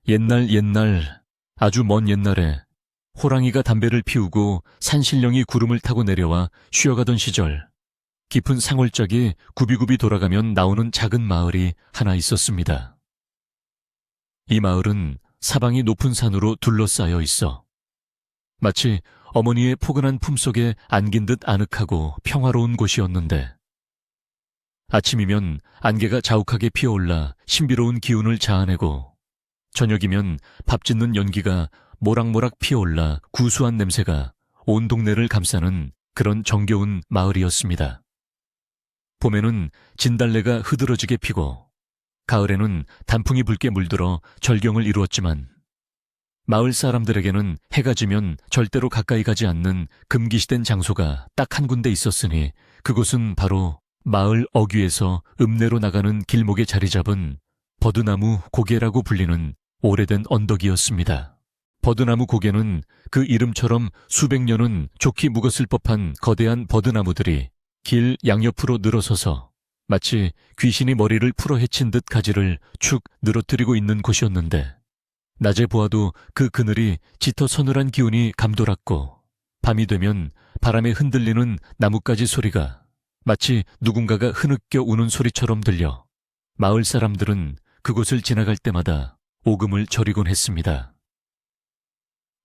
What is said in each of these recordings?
옛날, 아주 먼 옛날에 호랑이가 담배를 피우고 산신령이 구름을 타고 내려와 쉬어가던 시절, 깊은 상월짝이 굽이굽이 돌아가면 나오는 작은 마을이 하나 있었습니다. 이 마을은 사방이 높은 산으로 둘러싸여 있어 마치 어머니의 포근한 품속에 안긴 듯 아늑하고 평화로운 곳이었는데, 아침이면 안개가 자욱하게 피어올라 신비로운 기운을 자아내고, 저녁이면 밥 짓는 연기가 모락모락 피어올라 구수한 냄새가 온 동네를 감싸는 그런 정겨운 마을이었습니다. 봄에는 진달래가 흐드러지게 피고, 가을에는 단풍이 붉게 물들어 절경을 이루었지만, 마을 사람들에게는 해가 지면 절대로 가까이 가지 않는 금기시된 장소가 딱 한 군데 있었으니, 그곳은 바로 마을 어귀에서 읍내로 나가는 길목에 자리 잡은 버드나무 고개라고 불리는 오래된 언덕이었습니다. 버드나무 고개는 그 이름처럼 수백 년은 좋게 묵었을 법한 거대한 버드나무들이 길 양옆으로 늘어서서 마치 귀신이 머리를 풀어 헤친 듯 가지를 축 늘어뜨리고 있는 곳이었는데, 낮에 보아도 그 그늘이 짙어 서늘한 기운이 감돌았고, 밤이 되면 바람에 흔들리는 나뭇가지 소리가 마치 누군가가 흐느껴 우는 소리처럼 들려 마을 사람들은 그곳을 지나갈 때마다 오금을 저리곤 했습니다.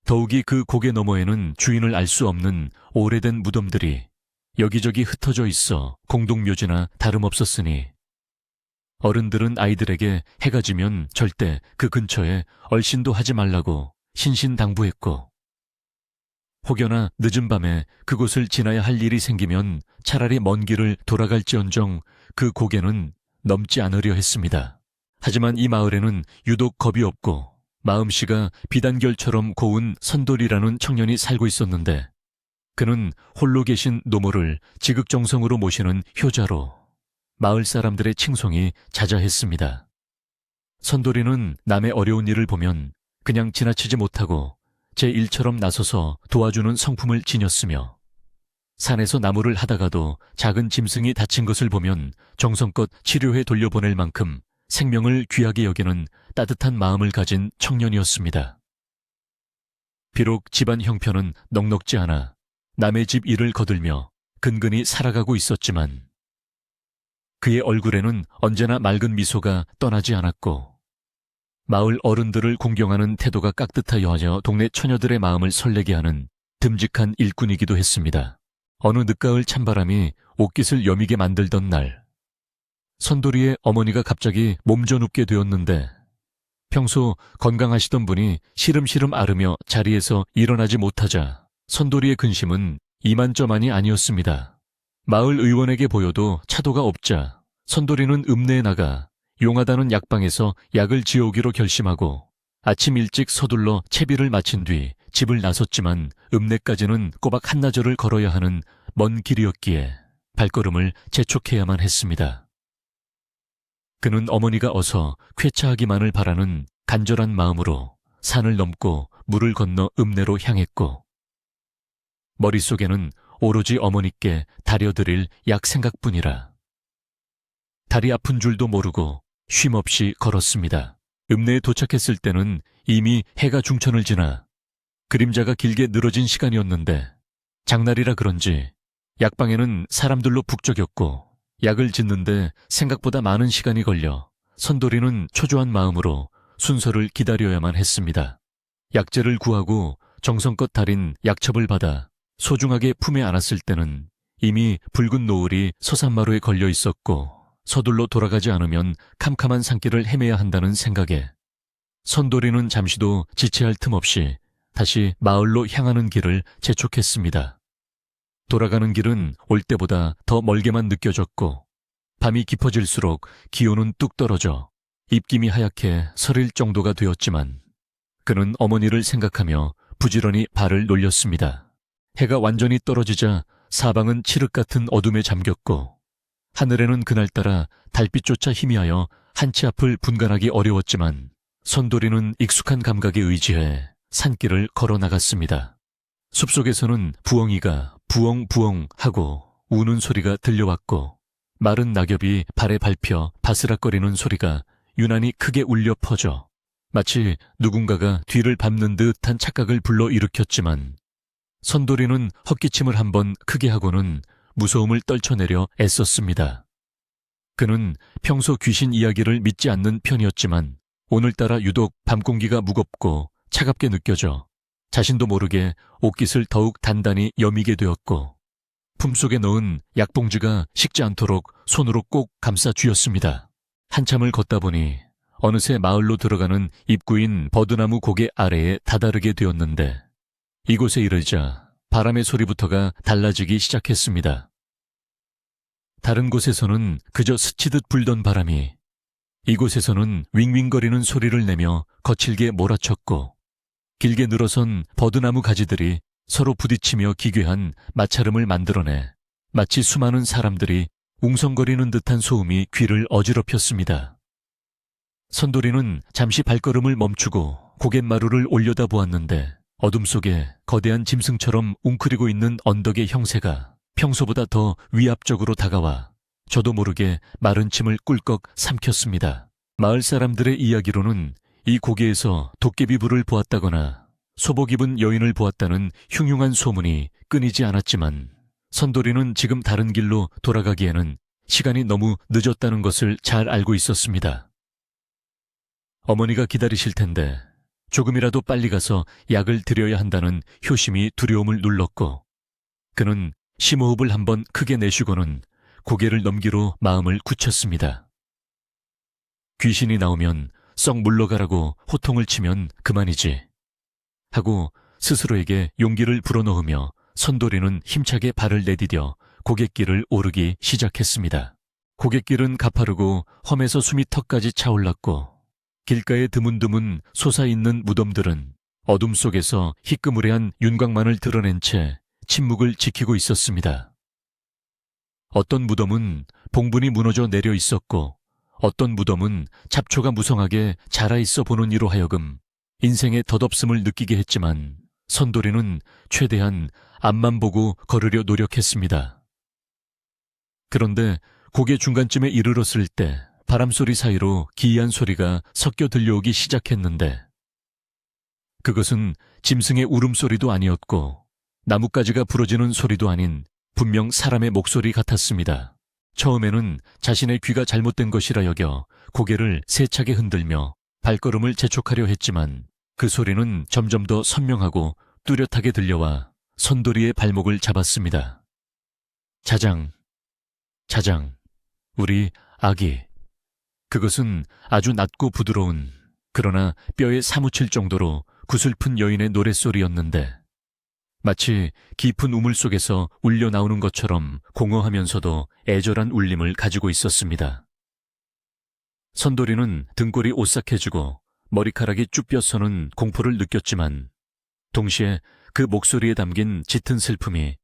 더욱이 그 고개 너머에는 주인을 알 수 없는 오래된 무덤들이 여기저기 흩어져 있어 공동묘지나 다름없었으니, 어른들은 아이들에게 해가 지면 절대 그 근처에 얼씬도 하지 말라고 신신당부했고, 혹여나 늦은 밤에 그곳을 지나야 할 일이 생기면 차라리 먼 길을 돌아갈지언정 그 고개는 넘지 않으려 했습니다. 하지만 이 마을에는 유독 겁이 없고 마음씨가 비단결처럼 고운 선돌이라는 청년이 살고 있었는데, 그는 홀로 계신 노모를 지극정성으로 모시는 효자로 마을 사람들의 칭송이 자자했습니다. 선돌이는 남의 어려운 일을 보면 그냥 지나치지 못하고 제 일처럼 나서서 도와주는 성품을 지녔으며, 산에서 나무를 하다가도 작은 짐승이 다친 것을 보면 정성껏 치료해 돌려보낼 만큼 생명을 귀하게 여기는 따뜻한 마음을 가진 청년이었습니다. 비록 집안 형편은 넉넉지 않아 남의 집 일을 거들며 근근히 살아가고 있었지만, 그의 얼굴에는 언제나 맑은 미소가 떠나지 않았고, 마을 어른들을 공경하는 태도가 깍듯하여 동네 처녀들의 마음을 설레게 하는 듬직한 일꾼이기도 했습니다. 어느 늦가을 찬바람이 옷깃을 여미게 만들던 날, 선돌이의 어머니가 갑자기 몸져 눕게 되었는데, 평소 건강하시던 분이 시름시름 앓으며 자리에서 일어나지 못하자 선돌이의 근심은 이만저만이 아니었습니다. 마을 의원에게 보여도 차도가 없자 선돌이는 읍내에 나가 용하다는 약방에서 약을 지어오기로 결심하고, 아침 일찍 서둘러 채비를 마친 뒤 집을 나섰지만 읍내까지는 꼬박 한나절을 걸어야 하는 먼 길이었기에 발걸음을 재촉해야만 했습니다. 그는 어머니가 어서 쾌차하기만을 바라는 간절한 마음으로 산을 넘고 물을 건너 읍내로 향했고, 머릿속에는 오로지 어머니께 다려드릴 약 생각뿐이라 다리 아픈 줄도 모르고 쉼없이 걸었습니다. 읍내에 도착했을 때는 이미 해가 중천을 지나 그림자가 길게 늘어진 시간이었는데, 장날이라 그런지 약방에는 사람들로 북적였고, 약을 짓는데 생각보다 많은 시간이 걸려 선돌이는 초조한 마음으로 순서를 기다려야만 했습니다. 약재를 구하고 정성껏 달인 약첩을 받아 소중하게 품에 안았을 때는 이미 붉은 노을이 서산마루에 걸려 있었고, 서둘러 돌아가지 않으면 캄캄한 산길을 헤매야 한다는 생각에 선돌이는 잠시도 지체할 틈 없이 다시 마을로 향하는 길을 재촉했습니다. 돌아가는 길은 올 때보다 더 멀게만 느껴졌고, 밤이 깊어질수록 기온은 뚝 떨어져 입김이 하얗게 서릴 정도가 되었지만, 그는 어머니를 생각하며 부지런히 발을 놀렸습니다. 해가 완전히 떨어지자 사방은 칠흑 같은 어둠에 잠겼고, 하늘에는 그날따라 달빛조차 희미하여 한치 앞을 분간하기 어려웠지만, 선돌이는 익숙한 감각에 의지해 산길을 걸어 나갔습니다. 숲속에서는 부엉이가 부엉부엉 하고 우는 소리가 들려왔고, 마른 낙엽이 발에 밟혀 바스락거리는 소리가 유난히 크게 울려 퍼져 마치 누군가가 뒤를 밟는 듯한 착각을 불러일으켰지만 선돌이는 헛기침을 한번 크게 하고는 무서움을 떨쳐내려 애썼습니다. 그는 평소 귀신 이야기를 믿지 않는 편이었지만 오늘따라 유독 밤 공기가 무겁고 차갑게 느껴져 자신도 모르게 옷깃을 더욱 단단히 여미게 되었고 품속에 넣은 약봉지가 식지 않도록 손으로 꼭 감싸 쥐었습니다. 한참을 걷다 보니 어느새 마을로 들어가는 입구인 버드나무 고개 아래에 다다르게 되었는데 이곳에 이르자 바람의 소리부터가 달라지기 시작했습니다. 다른 곳에서는 그저 스치듯 불던 바람이 이곳에서는 윙윙거리는 소리를 내며 거칠게 몰아쳤고 길게 늘어선 버드나무 가지들이 서로 부딪히며 기괴한 마찰음을 만들어내 마치 수많은 사람들이 웅성거리는 듯한 소음이 귀를 어지럽혔습니다. 선돌이는 잠시 발걸음을 멈추고 고갯마루를 올려다보았는데 어둠 속에 거대한 짐승처럼 웅크리고 있는 언덕의 형세가 평소보다 더 위압적으로 다가와 저도 모르게 마른 침을 꿀꺽 삼켰습니다. 마을 사람들의 이야기로는 이 고개에서 도깨비불을 보았다거나 소복 입은 여인을 보았다는 흉흉한 소문이 끊이지 않았지만 선돌이는 지금 다른 길로 돌아가기에는 시간이 너무 늦었다는 것을 잘 알고 있었습니다. 어머니가 기다리실 텐데 조금이라도 빨리 가서 약을 드려야 한다는 효심이 두려움을 눌렀고 그는 심호흡을 한번 크게 내쉬고는 고개를 넘기로 마음을 굳혔습니다. 귀신이 나오면 썩 물러가라고 호통을 치면 그만이지 하고 스스로에게 용기를 불어넣으며 선돌이는 힘차게 발을 내디뎌 고갯길을 오르기 시작했습니다. 고갯길은 가파르고 험에서 숨이 턱까지 차올랐고 길가에 드문드문 솟아있는 무덤들은 어둠 속에서 희끄무레한 윤곽만을 드러낸 채 침묵을 지키고 있었습니다. 어떤 무덤은 봉분이 무너져 내려 있었고 어떤 무덤은 잡초가 무성하게 자라있어 보는 이로 하여금 인생의 덧없음을 느끼게 했지만 선돌이는 최대한 앞만 보고 걸으려 노력했습니다. 그런데 고개 중간쯤에 이르렀을 때 바람소리 사이로 기이한 소리가 섞여 들려오기 시작했는데 그것은 짐승의 울음소리도 아니었고 나뭇가지가 부러지는 소리도 아닌 분명 사람의 목소리 같았습니다. 처음에는 자신의 귀가 잘못된 것이라 여겨 고개를 세차게 흔들며 발걸음을 재촉하려 했지만 그 소리는 점점 더 선명하고 뚜렷하게 들려와 선돌이의 발목을 잡았습니다. 자장, 자장, 우리 아기. 그것은 아주 낮고 부드러운 그러나 뼈에 사무칠 정도로 구슬픈 여인의 노랫소리였는데 마치 깊은 우물 속에서 울려 나오는 것처럼 공허하면서도 애절한 울림을 가지고 있었습니다. 선돌이는 등골이 오싹해지고 머리카락이 쭈뼛서는 공포를 느꼈지만 동시에 그 목소리에 담긴 짙은 슬픔이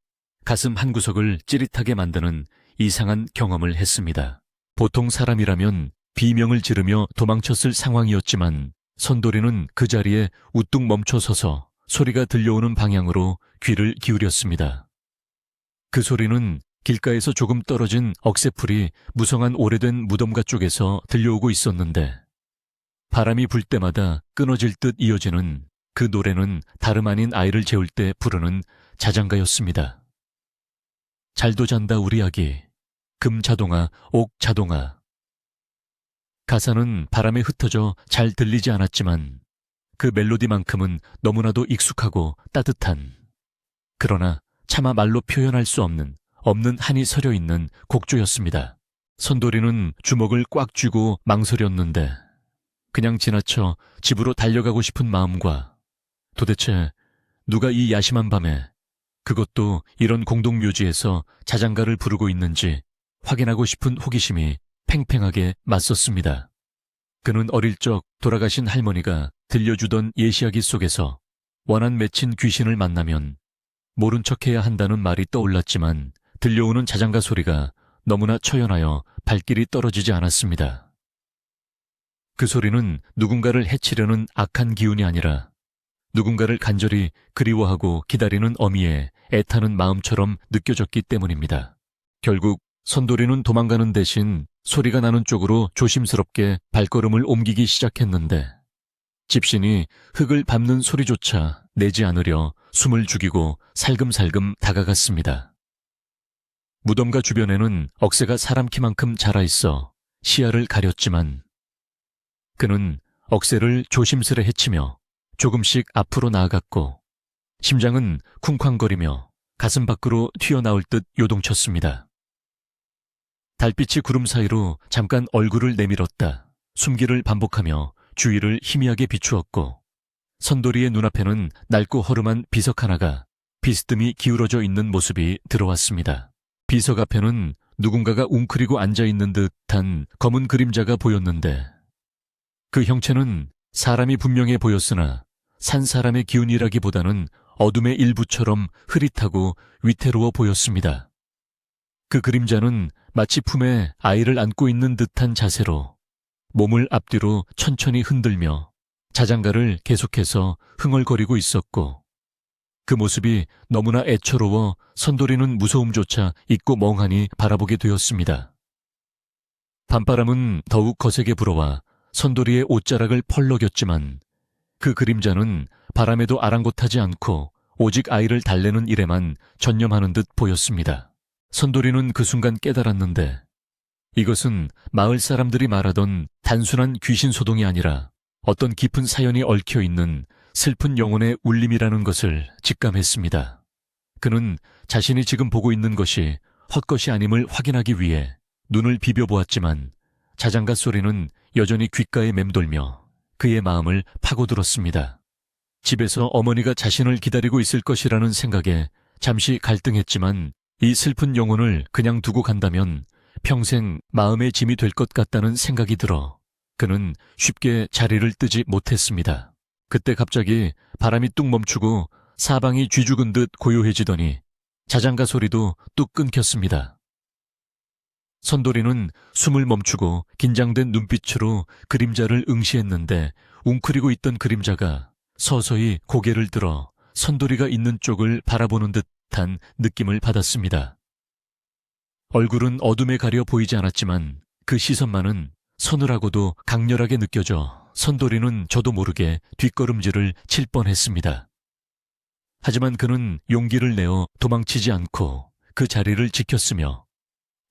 가슴 한구석을 찌릿하게 만드는 이상한 경험을 했습니다. 보통 사람이라면 비명을 지르며 도망쳤을 상황이었지만 선돌이는 그 자리에 우뚝 멈춰서서 소리가 들려오는 방향으로 귀를 기울였습니다. 그 소리는 길가에서 조금 떨어진 억새풀이 무성한 오래된 무덤가 쪽에서 들려오고 있었는데 바람이 불 때마다 끊어질 듯 이어지는 그 노래는 다름 아닌 아이를 재울 때 부르는 자장가였습니다. 잘도 잔다 우리 아기, 금자동아, 옥자동아. 가사는 바람에 흩어져 잘 들리지 않았지만 그 멜로디만큼은 너무나도 익숙하고 따뜻한 그러나 차마 말로 표현할 수 없는 한이 서려 있는 곡조였습니다. 선돌이는 주먹을 꽉 쥐고 망설였는데 그냥 지나쳐 집으로 달려가고 싶은 마음과 도대체 누가 이 야심한 밤에 그것도 이런 공동묘지에서 자장가를 부르고 있는지 확인하고 싶은 호기심이 팽팽하게 맞섰습니다. 그는 어릴 적 돌아가신 할머니가 들려주던 예시이야기 속에서 원한 맺힌 귀신을 만나면 모른 척해야 한다는 말이 떠올랐지만 들려오는 자장가 소리가 너무나 처연하여 발길이 떨어지지 않았습니다. 그 소리는 누군가를 해치려는 악한 기운이 아니라 누군가를 간절히 그리워하고 기다리는 어미의 애타는 마음처럼 느껴졌기 때문입니다. 결국 선돌이는 도망가는 대신 소리가 나는 쪽으로 조심스럽게 발걸음을 옮기기 시작했는데 집신이 흙을 밟는 소리조차 내지 않으려 숨을 죽이고 살금살금 다가갔습니다. 무덤가 주변에는 억새가 사람 키만큼 자라있어 시야를 가렸지만 그는 억새를 조심스레 헤치며 조금씩 앞으로 나아갔고 심장은 쿵쾅거리며 가슴 밖으로 튀어나올 듯 요동쳤습니다. 달빛이 구름 사이로 잠깐 얼굴을 내밀었다 숨기를 반복하며 주위를 희미하게 비추었고 선돌이의 눈앞에는 낡고 허름한 비석 하나가 비스듬히 기울어져 있는 모습이 들어왔습니다. 비석 앞에는 누군가가 웅크리고 앉아있는 듯한 검은 그림자가 보였는데 그 형체는 사람이 분명해 보였으나 산 사람의 기운이라기보다는 어둠의 일부처럼 흐릿하고 위태로워 보였습니다. 그 그림자는 마치 품에 아이를 안고 있는 듯한 자세로 몸을 앞뒤로 천천히 흔들며 자장가를 계속해서 흥얼거리고 있었고 그 모습이 너무나 애처로워 선돌이는 무서움조차 잊고 멍하니 바라보게 되었습니다. 밤바람은 더욱 거세게 불어와 선돌이의 옷자락을 펄럭였지만 그 그림자는 바람에도 아랑곳하지 않고 오직 아이를 달래는 일에만 전념하는 듯 보였습니다. 선돌이는 그 순간 깨달았는데 이것은 마을 사람들이 말하던 단순한 귀신 소동이 아니라 어떤 깊은 사연이 얽혀있는 슬픈 영혼의 울림이라는 것을 직감했습니다. 그는 자신이 지금 보고 있는 것이 헛것이 아님을 확인하기 위해 눈을 비벼보았지만 자장가 소리는 여전히 귓가에 맴돌며 그의 마음을 파고들었습니다. 집에서 어머니가 자신을 기다리고 있을 것이라는 생각에 잠시 갈등했지만 이 슬픈 영혼을 그냥 두고 간다면 평생 마음의 짐이 될 것 같다는 생각이 들어 그는 쉽게 자리를 뜨지 못했습니다. 그때 갑자기 바람이 뚝 멈추고 사방이 쥐죽은 듯 고요해지더니 자장가 소리도 뚝 끊겼습니다. 선돌이는 숨을 멈추고 긴장된 눈빛으로 그림자를 응시했는데 웅크리고 있던 그림자가 서서히 고개를 들어 선돌이가 있는 쪽을 바라보는 듯한 느낌을 받았습니다. 얼굴은 어둠에 가려 보이지 않았지만 그 시선만은 서늘하고도 강렬하게 느껴져 선돌이는 저도 모르게 뒷걸음질을 칠 뻔했습니다. 하지만 그는 용기를 내어 도망치지 않고 그 자리를 지켰으며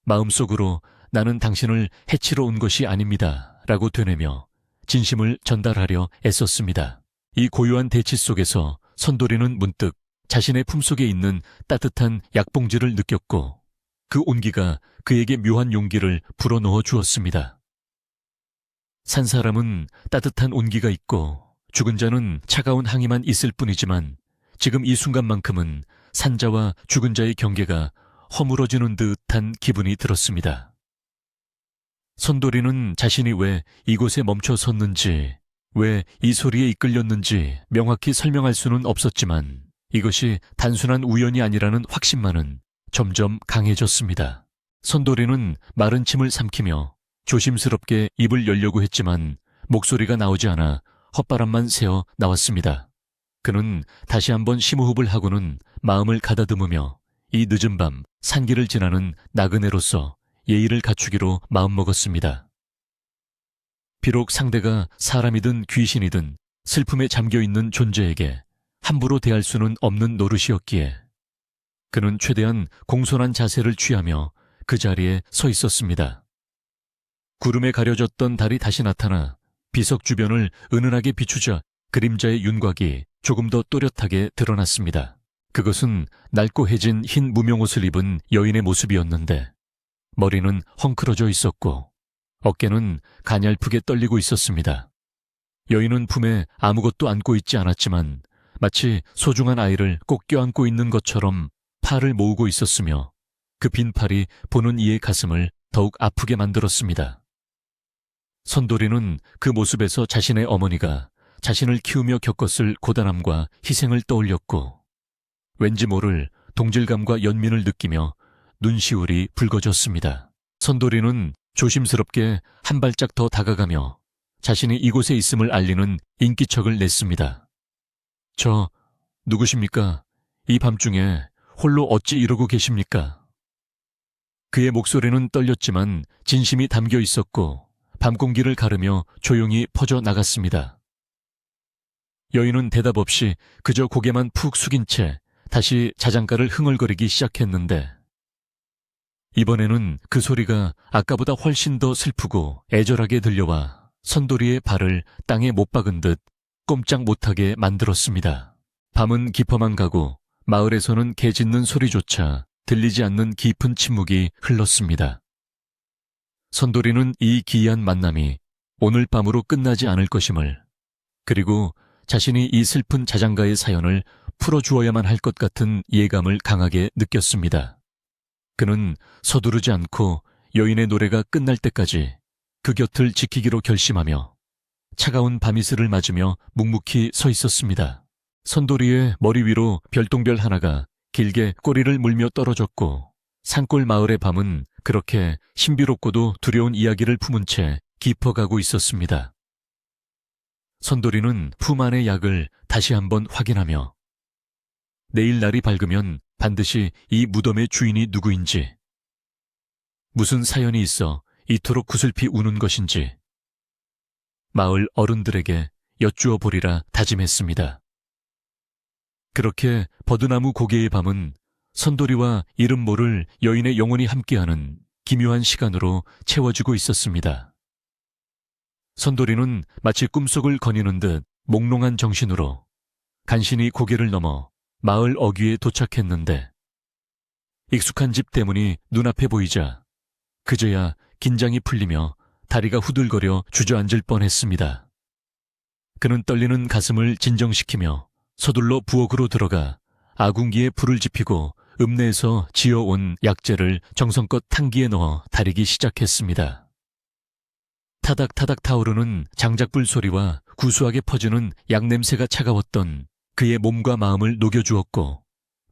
마음속으로 나는 당신을 해치러 온 것이 아닙니다 라고 되뇌며 진심을 전달하려 애썼습니다. 이 고요한 대치 속에서 선돌이는 문득 자신의 품속에 있는 따뜻한 약봉지를 느꼈고 그 온기가 그에게 묘한 용기를 불어넣어 주었습니다. 산 사람은 따뜻한 온기가 있고 죽은 자는 차가운 항이만 있을 뿐이지만 지금 이 순간만큼은 산자와 죽은 자의 경계가 허물어지는 듯한 기분이 들었습니다. 선돌이는 자신이 왜 이곳에 멈춰 섰는지, 왜 이 소리에 이끌렸는지 명확히 설명할 수는 없었지만 이것이 단순한 우연이 아니라는 확신만은 점점 강해졌습니다. 선돌이는 마른 침을 삼키며 조심스럽게 입을 열려고 했지만 목소리가 나오지 않아 헛바람만 새어 나왔습니다. 그는 다시 한번 심호흡을 하고는 마음을 가다듬으며 이 늦은 밤 산길을 지나는 나그네로서 예의를 갖추기로 마음먹었습니다. 비록 상대가 사람이든 귀신이든 슬픔에 잠겨있는 존재에게 함부로 대할 수는 없는 노릇이었기에 그는 최대한 공손한 자세를 취하며 그 자리에 서 있었습니다. 구름에 가려졌던 달이 다시 나타나 비석 주변을 은은하게 비추자 그림자의 윤곽이 조금 더 또렷하게 드러났습니다. 그것은 낡고 해진 흰 무명옷을 입은 여인의 모습이었는데 머리는 헝클어져 있었고 어깨는 가냘프게 떨리고 있었습니다. 여인은 품에 아무것도 안고 있지 않았지만 마치 소중한 아이를 꼭 껴안고 있는 것처럼 팔을 모으고 있었으며 그 빈 팔이 보는 이의 가슴을 더욱 아프게 만들었습니다. 선돌이는 그 모습에서 자신의 어머니가 자신을 키우며 겪었을 고단함과 희생을 떠올렸고 왠지 모를 동질감과 연민을 느끼며 눈시울이 붉어졌습니다. 선돌이는 조심스럽게 한 발짝 더 다가가며 자신이 이곳에 있음을 알리는 인기척을 냈습니다. 저 누구십니까? 이 밤중에 홀로 어찌 이러고 계십니까? 그의 목소리는 떨렸지만 진심이 담겨 있었고 밤 공기를 가르며 조용히 퍼져 나갔습니다. 여인은 대답 없이 그저 고개만 푹 숙인 채 다시 자장가를 흥얼거리기 시작했는데 이번에는 그 소리가 아까보다 훨씬 더 슬프고 애절하게 들려와 선돌이의 발을 땅에 못 박은 듯 꼼짝 못하게 만들었습니다. 밤은 깊어만 가고 마을에서는 개 짖는 소리조차 들리지 않는 깊은 침묵이 흘렀습니다. 선돌이는 이 기이한 만남이 오늘 밤으로 끝나지 않을 것임을, 그리고 자신이 이 슬픈 자장가의 사연을 풀어주어야만 할 것 같은 예감을 강하게 느꼈습니다. 그는 서두르지 않고 여인의 노래가 끝날 때까지 그 곁을 지키기로 결심하며 차가운 밤이슬을 맞으며 묵묵히 서 있었습니다. 선돌이의 머리 위로 별똥별 하나가 길게 꼬리를 물며 떨어졌고 산골 마을의 밤은 그렇게 신비롭고도 두려운 이야기를 품은 채 깊어가고 있었습니다. 선돌이는 품 안의 약을 다시 한번 확인하며 내일 날이 밝으면 반드시 이 무덤의 주인이 누구인지, 무슨 사연이 있어 이토록 구슬피 우는 것인지 마을 어른들에게 여쭈어 보리라 다짐했습니다. 그렇게 버드나무 고개의 밤은 선돌이와 이름 모를 여인의 영혼이 함께하는 기묘한 시간으로 채워지고 있었습니다. 선돌이는 마치 꿈속을 거니는 듯 몽롱한 정신으로 간신히 고개를 넘어 마을 어귀에 도착했는데 익숙한 집 대문이 눈앞에 보이자 그제야 긴장이 풀리며 다리가 후들거려 주저앉을 뻔했습니다. 그는 떨리는 가슴을 진정시키며 서둘러 부엌으로 들어가 아궁기에 불을 지피고 읍내에서 지어온 약재를 정성껏 탕기에 넣어 다리기 시작했습니다. 타닥타닥 타오르는 장작불 소리와 구수하게 퍼지는 약냄새가 차가웠던 그의 몸과 마음을 녹여주었고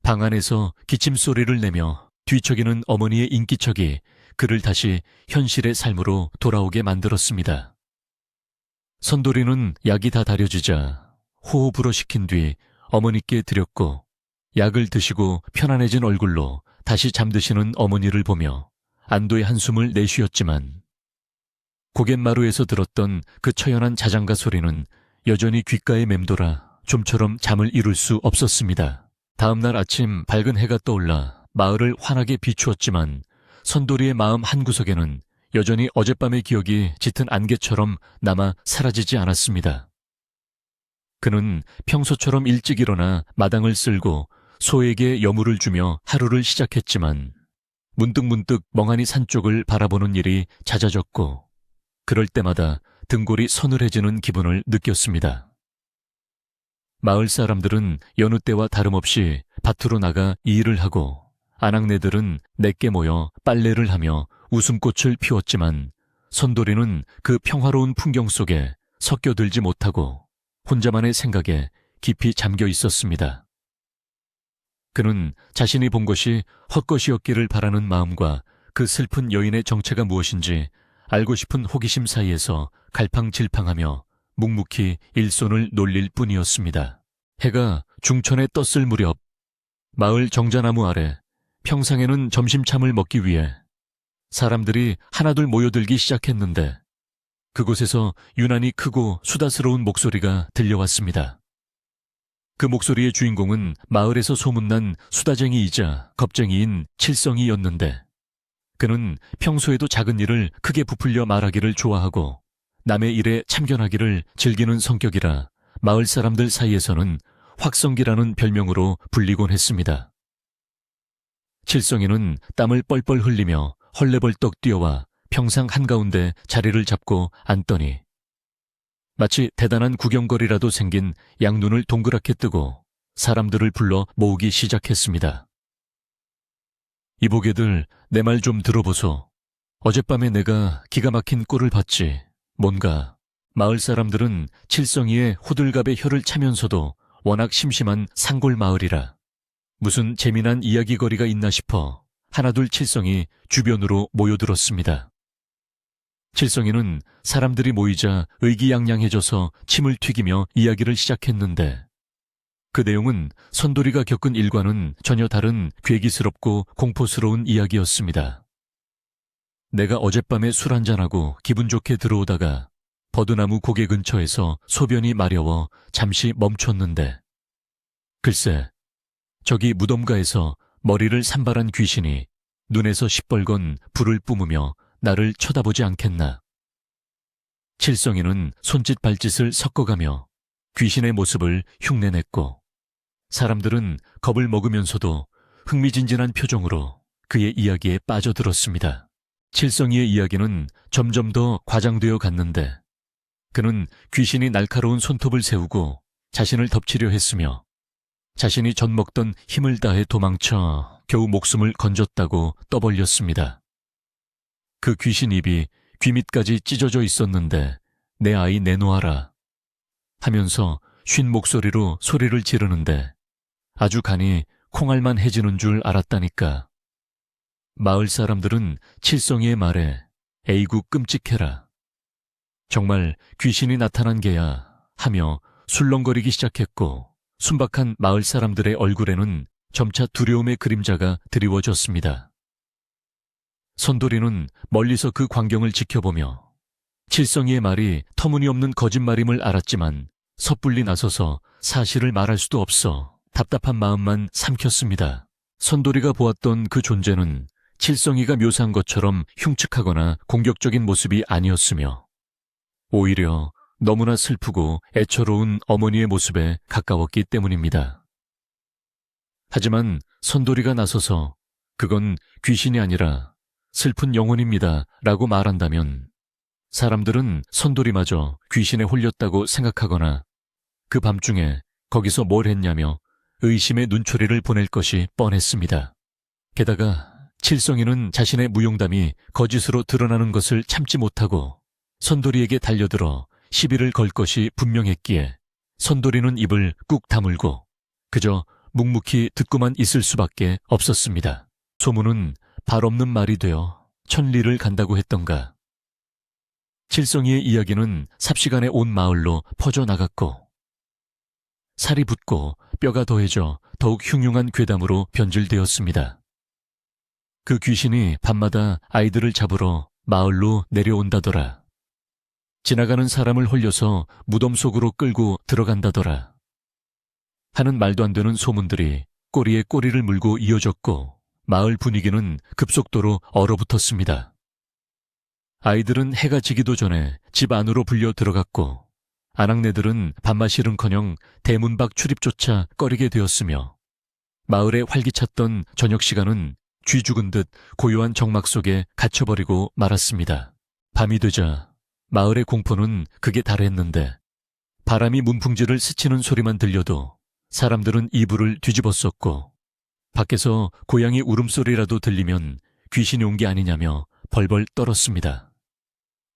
방 안에서 기침소리를 내며 뒤척이는 어머니의 인기척이 그를 다시 현실의 삶으로 돌아오게 만들었습니다. 선돌이는 약이 다 다려지자 호호 불어시킨 뒤 어머니께 드렸고 약을 드시고 편안해진 얼굴로 다시 잠드시는 어머니를 보며 안도의 한숨을 내쉬었지만 고갯마루에서 들었던 그 처연한 자장가 소리는 여전히 귓가에 맴돌아 좀처럼 잠을 이룰 수 없었습니다. 다음날 아침 밝은 해가 떠올라 마을을 환하게 비추었지만 선돌이의 마음 한구석에는 여전히 어젯밤의 기억이 짙은 안개처럼 남아 사라지지 않았습니다. 그는 평소처럼 일찍 일어나 마당을 쓸고 소에게 여물을 주며 하루를 시작했지만 문득문득 멍하니 산 쪽을 바라보는 일이 잦아졌고 그럴 때마다 등골이 서늘해지는 기분을 느꼈습니다. 마을 사람들은 여느 때와 다름없이 밭으로 나가 일을 하고 아낙네들은 내게 모여 빨래를 하며 웃음꽃을 피웠지만 선돌이는 그 평화로운 풍경 속에 섞여들지 못하고 혼자만의 생각에 깊이 잠겨 있었습니다. 그는 자신이 본 것이 헛것이었기를 바라는 마음과 그 슬픈 여인의 정체가 무엇인지 알고 싶은 호기심 사이에서 갈팡질팡하며 묵묵히 일손을 놀릴 뿐이었습니다. 해가 중천에 떴을 무렵 마을 정자나무 아래 평상에는 점심참을 먹기 위해 사람들이 하나둘 모여들기 시작했는데 그곳에서 유난히 크고 수다스러운 목소리가 들려왔습니다. 그 목소리의 주인공은 마을에서 소문난 수다쟁이이자 겁쟁이인 칠성이였는데 그는 평소에도 작은 일을 크게 부풀려 말하기를 좋아하고 남의 일에 참견하기를 즐기는 성격이라 마을 사람들 사이에서는 확성기라는 별명으로 불리곤 했습니다. 칠성이는 땀을 뻘뻘 흘리며 헐레벌떡 뛰어와 평상 한가운데 자리를 잡고 앉더니 마치 대단한 구경거리라도 생긴 양눈을 동그랗게 뜨고 사람들을 불러 모으기 시작했습니다. 이보게들 내 말 좀 들어보소. 어젯밤에 내가 기가 막힌 꼴을 봤지. 뭔가 마을 사람들은 칠성이의 호들갑에 혀를 차면서도 워낙 심심한 산골 마을이라 무슨 재미난 이야기거리가 있나 싶어 하나둘 칠성이 주변으로 모여들었습니다. 칠성이는 사람들이 모이자 의기양양해져서 침을 튀기며 이야기를 시작했는데 그 내용은 선돌이가 겪은 일과는 전혀 다른 괴기스럽고 공포스러운 이야기였습니다. 내가 어젯밤에 술 한잔하고 기분 좋게 들어오다가 버드나무 고개 근처에서 소변이 마려워 잠시 멈췄는데 글쎄, 저기 무덤가에서 머리를 산발한 귀신이 눈에서 시뻘건 불을 뿜으며 나를 쳐다보지 않겠나. 칠성이는 손짓 발짓을 섞어가며 귀신의 모습을 흉내냈고 사람들은 겁을 먹으면서도 흥미진진한 표정으로 그의 이야기에 빠져들었습니다. 칠성이의 이야기는 점점 더 과장되어 갔는데 그는 귀신이 날카로운 손톱을 세우고 자신을 덮치려 했으며 자신이 젖먹던 힘을 다해 도망쳐 겨우 목숨을 건졌다고 떠벌렸습니다. 그 귀신 입이 귀 밑까지 찢어져 있었는데 내 아이 내놓아라 하면서 쉰 목소리로 소리를 지르는데 아주 간이 콩알만 해지는 줄 알았다니까. 마을 사람들은 칠성이의 말에 에이구 끔찍해라. 정말 귀신이 나타난 게야 하며 술렁거리기 시작했고 순박한 마을 사람들의 얼굴에는 점차 두려움의 그림자가 드리워졌습니다. 선돌이는 멀리서 그 광경을 지켜보며 칠성이의 말이 터무니없는 거짓말임을 알았지만 섣불리 나서서 사실을 말할 수도 없어 답답한 마음만 삼켰습니다. 선돌이가 보았던 그 존재는 칠성이가 묘사한 것처럼 흉측하거나 공격적인 모습이 아니었으며 오히려 너무나 슬프고 애처로운 어머니의 모습에 가까웠기 때문입니다. 하지만 선돌이가 나서서 그건 귀신이 아니라 슬픈 영혼입니다 라고 말한다면 사람들은 선돌이마저 귀신에 홀렸다고 생각하거나 그 밤중에 거기서 뭘 했냐며 의심의 눈초리를 보낼 것이 뻔했습니다. 게다가 칠성이는 자신의 무용담이 거짓으로 드러나는 것을 참지 못하고 선돌이에게 달려들어 시비를 걸 것이 분명했기에 선돌이는 입을 꾹 다물고 그저 묵묵히 듣고만 있을 수밖에 없었습니다. 소문은 발 없는 말이 되어 천리를 간다고 했던가. 칠성이의 이야기는 삽시간에 온 마을로 퍼져나갔고 살이 붙고 뼈가 더해져 더욱 흉흉한 괴담으로 변질되었습니다. 그 귀신이 밤마다 아이들을 잡으러 마을로 내려온다더라. 지나가는 사람을 홀려서 무덤 속으로 끌고 들어간다더라. 하는 말도 안 되는 소문들이 꼬리에 꼬리를 물고 이어졌고 마을 분위기는 급속도로 얼어붙었습니다. 아이들은 해가 지기도 전에 집 안으로 불려 들어갔고 아낙네들은 밥맛이른커녕 대문 밖 출입조차 꺼리게 되었으며 마을에 활기찼던 저녁 시간은 쥐 죽은 듯 고요한 정막 속에 갇혀버리고 말았습니다. 밤이 되자 마을의 공포는 극에 달했는데 바람이 문풍지를 스치는 소리만 들려도 사람들은 이불을 뒤집었었고 밖에서 고양이 울음소리라도 들리면 귀신이 온 게 아니냐며 벌벌 떨었습니다.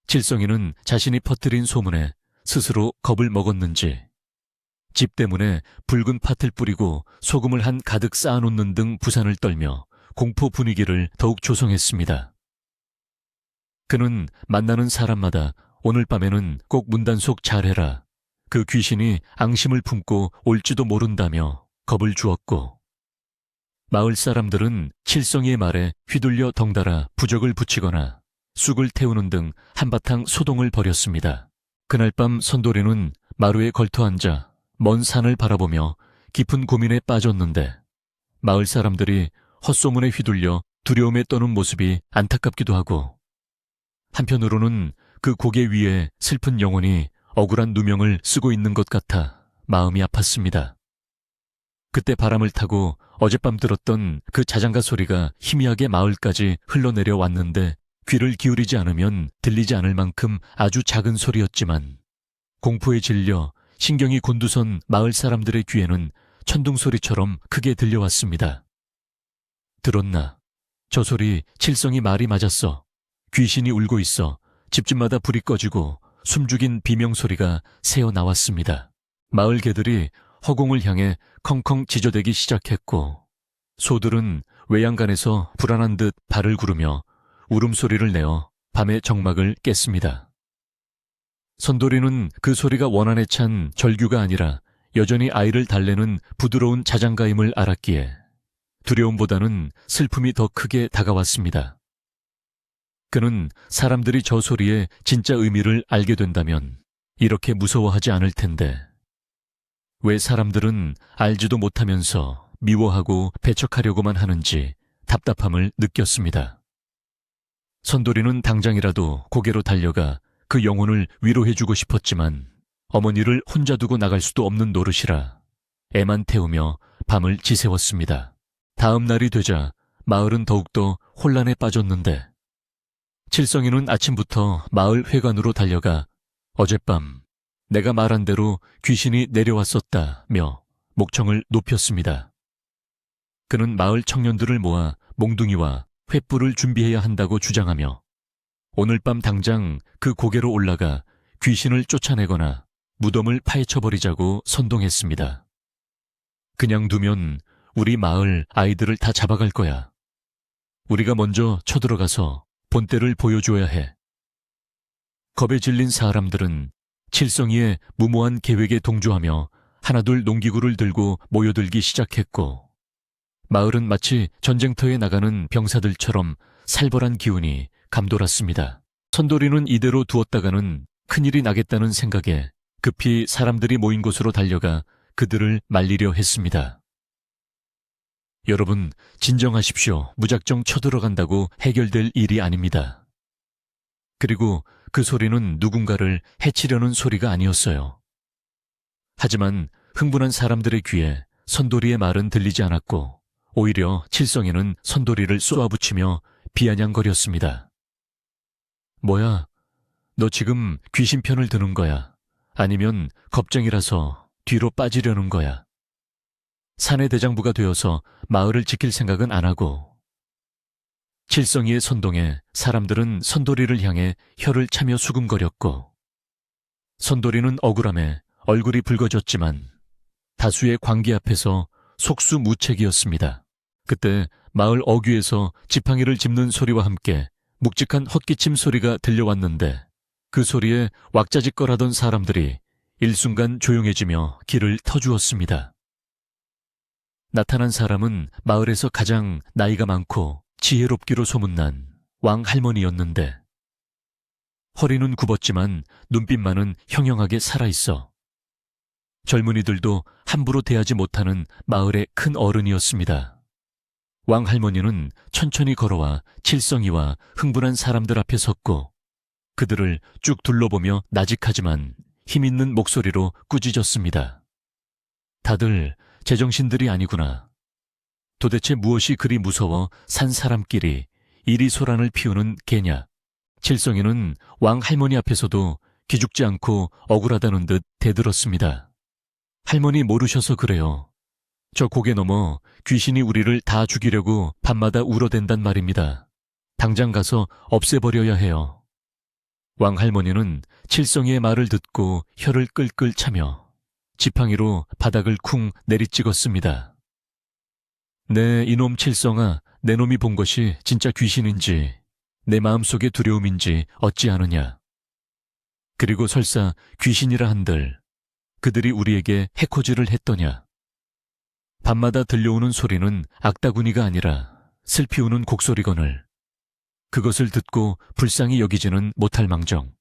칠성이는 자신이 퍼뜨린 소문에 스스로 겁을 먹었는지 집 때문에 붉은 팥을 뿌리고 소금을 한 가득 쌓아놓는 등 부산을 떨며 공포 분위기를 더욱 조성했습니다. 그는 만나는 사람마다 오늘 밤에는 꼭 문단속 잘해라. 그 귀신이 앙심을 품고 올지도 모른다며 겁을 주었고 마을 사람들은 칠성이의 말에 휘둘려 덩달아 부적을 붙이거나 쑥을 태우는 등 한바탕 소동을 벌였습니다. 그날 밤 선돌이는 마루에 걸터앉아 먼 산을 바라보며 깊은 고민에 빠졌는데 마을 사람들이 헛소문에 휘둘려 두려움에 떠는 모습이 안타깝기도 하고 한편으로는 그 고개 위에 슬픈 영혼이 억울한 누명을 쓰고 있는 것 같아 마음이 아팠습니다. 그때 바람을 타고 어젯밤 들었던 그 자장가 소리가 희미하게 마을까지 흘러내려 왔는데 귀를 기울이지 않으면 들리지 않을 만큼 아주 작은 소리였지만 공포에 질려 신경이 곤두선 마을 사람들의 귀에는 천둥소리처럼 크게 들려왔습니다. 들었나? 저 소리 칠성이 말이 맞았어. 귀신이 울고 있어. 집집마다 불이 꺼지고 숨죽인 비명소리가 새어나왔습니다. 마을 개들이 허공을 향해 컹컹 지저대기 시작했고 소들은 외양간에서 불안한 듯 발을 구르며 울음소리를 내어 밤의 정막을 깼습니다. 선돌이는 그 소리가 원한에 찬 절규가 아니라 여전히 아이를 달래는 부드러운 자장가임을 알았기에 두려움보다는 슬픔이 더 크게 다가왔습니다. 그는 사람들이 저 소리의 진짜 의미를 알게 된다면 이렇게 무서워하지 않을 텐데 왜 사람들은 알지도 못하면서 미워하고 배척하려고만 하는지 답답함을 느꼈습니다. 선돌이는 당장이라도 고개로 달려가 그 영혼을 위로해주고 싶었지만 어머니를 혼자 두고 나갈 수도 없는 노릇이라 애만 태우며 밤을 지새웠습니다. 다음 날이 되자 마을은 더욱더 혼란에 빠졌는데 칠성이는 아침부터 마을 회관으로 달려가 어젯밤 내가 말한 대로 귀신이 내려왔었다며 목청을 높였습니다. 그는 마을 청년들을 모아 몽둥이와 횃불을 준비해야 한다고 주장하며 오늘 밤 당장 그 고개로 올라가 귀신을 쫓아내거나 무덤을 파헤쳐버리자고 선동했습니다. 그냥 두면 우리 마을 아이들을 다 잡아갈 거야. 우리가 먼저 쳐들어가서 본때를 보여줘야 해. 겁에 질린 사람들은 칠성이의 무모한 계획에 동조하며 하나둘 농기구를 들고 모여들기 시작했고 마을은 마치 전쟁터에 나가는 병사들처럼 살벌한 기운이 감돌았습니다. 선돌이는 이대로 두었다가는 큰일이 나겠다는 생각에 급히 사람들이 모인 곳으로 달려가 그들을 말리려 했습니다. 여러분, 진정하십시오. 무작정 쳐들어간다고 해결될 일이 아닙니다. 그리고 그 소리는 누군가를 해치려는 소리가 아니었어요. 하지만 흥분한 사람들의 귀에 선돌이의 말은 들리지 않았고 오히려 칠성이는 선돌이를 쏘아붙이며 비아냥거렸습니다. 뭐야, 너 지금 귀신 편을 드는 거야? 아니면 겁쟁이라서 뒤로 빠지려는 거야? 사내 대장부가 되어서 마을을 지킬 생각은 안 하고. 칠성이의 선동에 사람들은 선돌이를 향해 혀를 차며 수군거렸고 선돌이는 억울함에 얼굴이 붉어졌지만 다수의 광기 앞에서 속수무책이었습니다. 그때 마을 어귀에서 지팡이를 짚는 소리와 함께 묵직한 헛기침 소리가 들려왔는데 그 소리에 왁자지껄하던 사람들이 일순간 조용해지며 길을 터주었습니다. 나타난 사람은 마을에서 가장 나이가 많고 지혜롭기로 소문난 왕 할머니였는데 허리는 굽었지만 눈빛만은 형형하게 살아있어 젊은이들도 함부로 대하지 못하는 마을의 큰 어른이었습니다. 왕 할머니는 천천히 걸어와 칠성이와 흥분한 사람들 앞에 섰고 그들을 쭉 둘러보며 나직하지만 힘있는 목소리로 꾸짖었습니다. 다들 제정신들이 아니구나. 도대체 무엇이 그리 무서워 산 사람끼리 이리 소란을 피우는 개냐. 칠성이는 왕 할머니 앞에서도 기죽지 않고 억울하다는 듯 대들었습니다. 할머니 모르셔서 그래요. 저 고개 넘어 귀신이 우리를 다 죽이려고 밤마다 울어댄단 말입니다. 당장 가서 없애버려야 해요. 왕 할머니는 칠성이의 말을 듣고 혀를 끌끌 차며 지팡이로 바닥을 쿵 내리찍었습니다. 네, 이놈 칠성아, 내 놈이 본 것이 진짜 귀신인지 내 마음속의 두려움인지 어찌 아느냐. 그리고 설사 귀신이라 한들 그들이 우리에게 해코지를 했더냐. 밤마다 들려오는 소리는 악다구니가 아니라 슬피 우는 곡소리거늘 그것을 듣고 불쌍히 여기지는 못할 망정.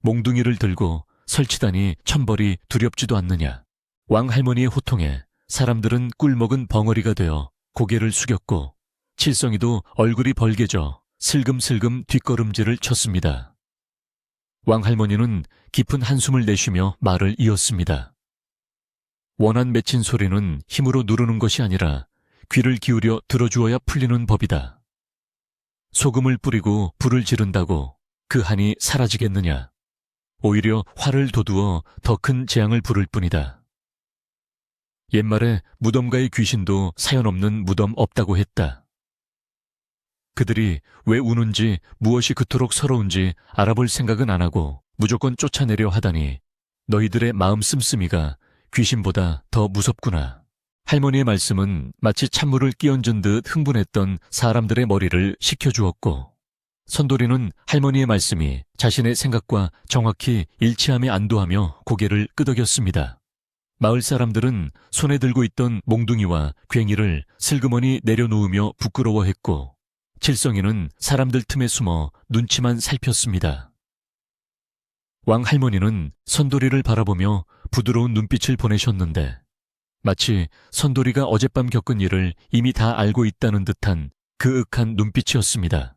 몽둥이를 들고 설치다니 천벌이 두렵지도 않느냐. 왕 할머니의 호통에 사람들은 꿀먹은 벙어리가 되어 고개를 숙였고 칠성이도 얼굴이 벌개져 슬금슬금 뒷걸음질을 쳤습니다. 왕 할머니는 깊은 한숨을 내쉬며 말을 이었습니다. 원한 맺힌 소리는 힘으로 누르는 것이 아니라 귀를 기울여 들어주어야 풀리는 법이다. 소금을 뿌리고 불을 지른다고 그 한이 사라지겠느냐. 오히려 화를 돋우어 더 큰 재앙을 부를 뿐이다. 옛말에 무덤가의 귀신도 사연없는 무덤 없다고 했다. 그들이 왜 우는지 무엇이 그토록 서러운지 알아볼 생각은 안 하고 무조건 쫓아내려 하다니 너희들의 마음 씀씀이가 귀신보다 더 무섭구나. 할머니의 말씀은 마치 찬물을 끼얹은 듯 흥분했던 사람들의 머리를 식혀주었고 선돌이는 할머니의 말씀이 자신의 생각과 정확히 일치함에 안도하며 고개를 끄덕였습니다. 마을 사람들은 손에 들고 있던 몽둥이와 괭이를 슬그머니 내려놓으며 부끄러워했고 칠성이는 사람들 틈에 숨어 눈치만 살폈습니다. 왕 할머니는 선돌이를 바라보며 부드러운 눈빛을 보내셨는데 마치 선돌이가 어젯밤 겪은 일을 이미 다 알고 있다는 듯한 그윽한 눈빛이었습니다.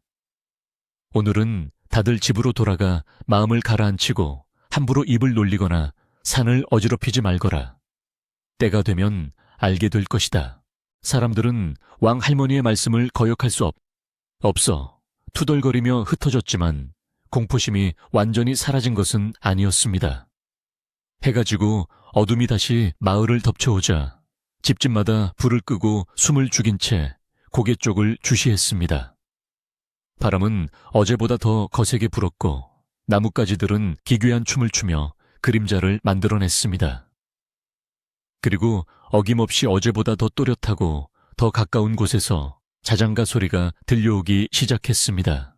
오늘은 다들 집으로 돌아가 마음을 가라앉히고 함부로 입을 놀리거나 산을 어지럽히지 말거라. 때가 되면 알게 될 것이다. 사람들은 왕 할머니의 말씀을 거역할 수 없어 투덜거리며 흩어졌지만 공포심이 완전히 사라진 것은 아니었습니다. 해가 지고 어둠이 다시 마을을 덮쳐오자 집집마다 불을 끄고 숨을 죽인 채 고개 쪽을 주시했습니다. 바람은 어제보다 더 거세게 불었고 나뭇가지들은 기괴한 춤을 추며 그림자를 만들어냈습니다. 그리고 어김없이 어제보다 더 또렷하고 더 가까운 곳에서 자장가 소리가 들려오기 시작했습니다.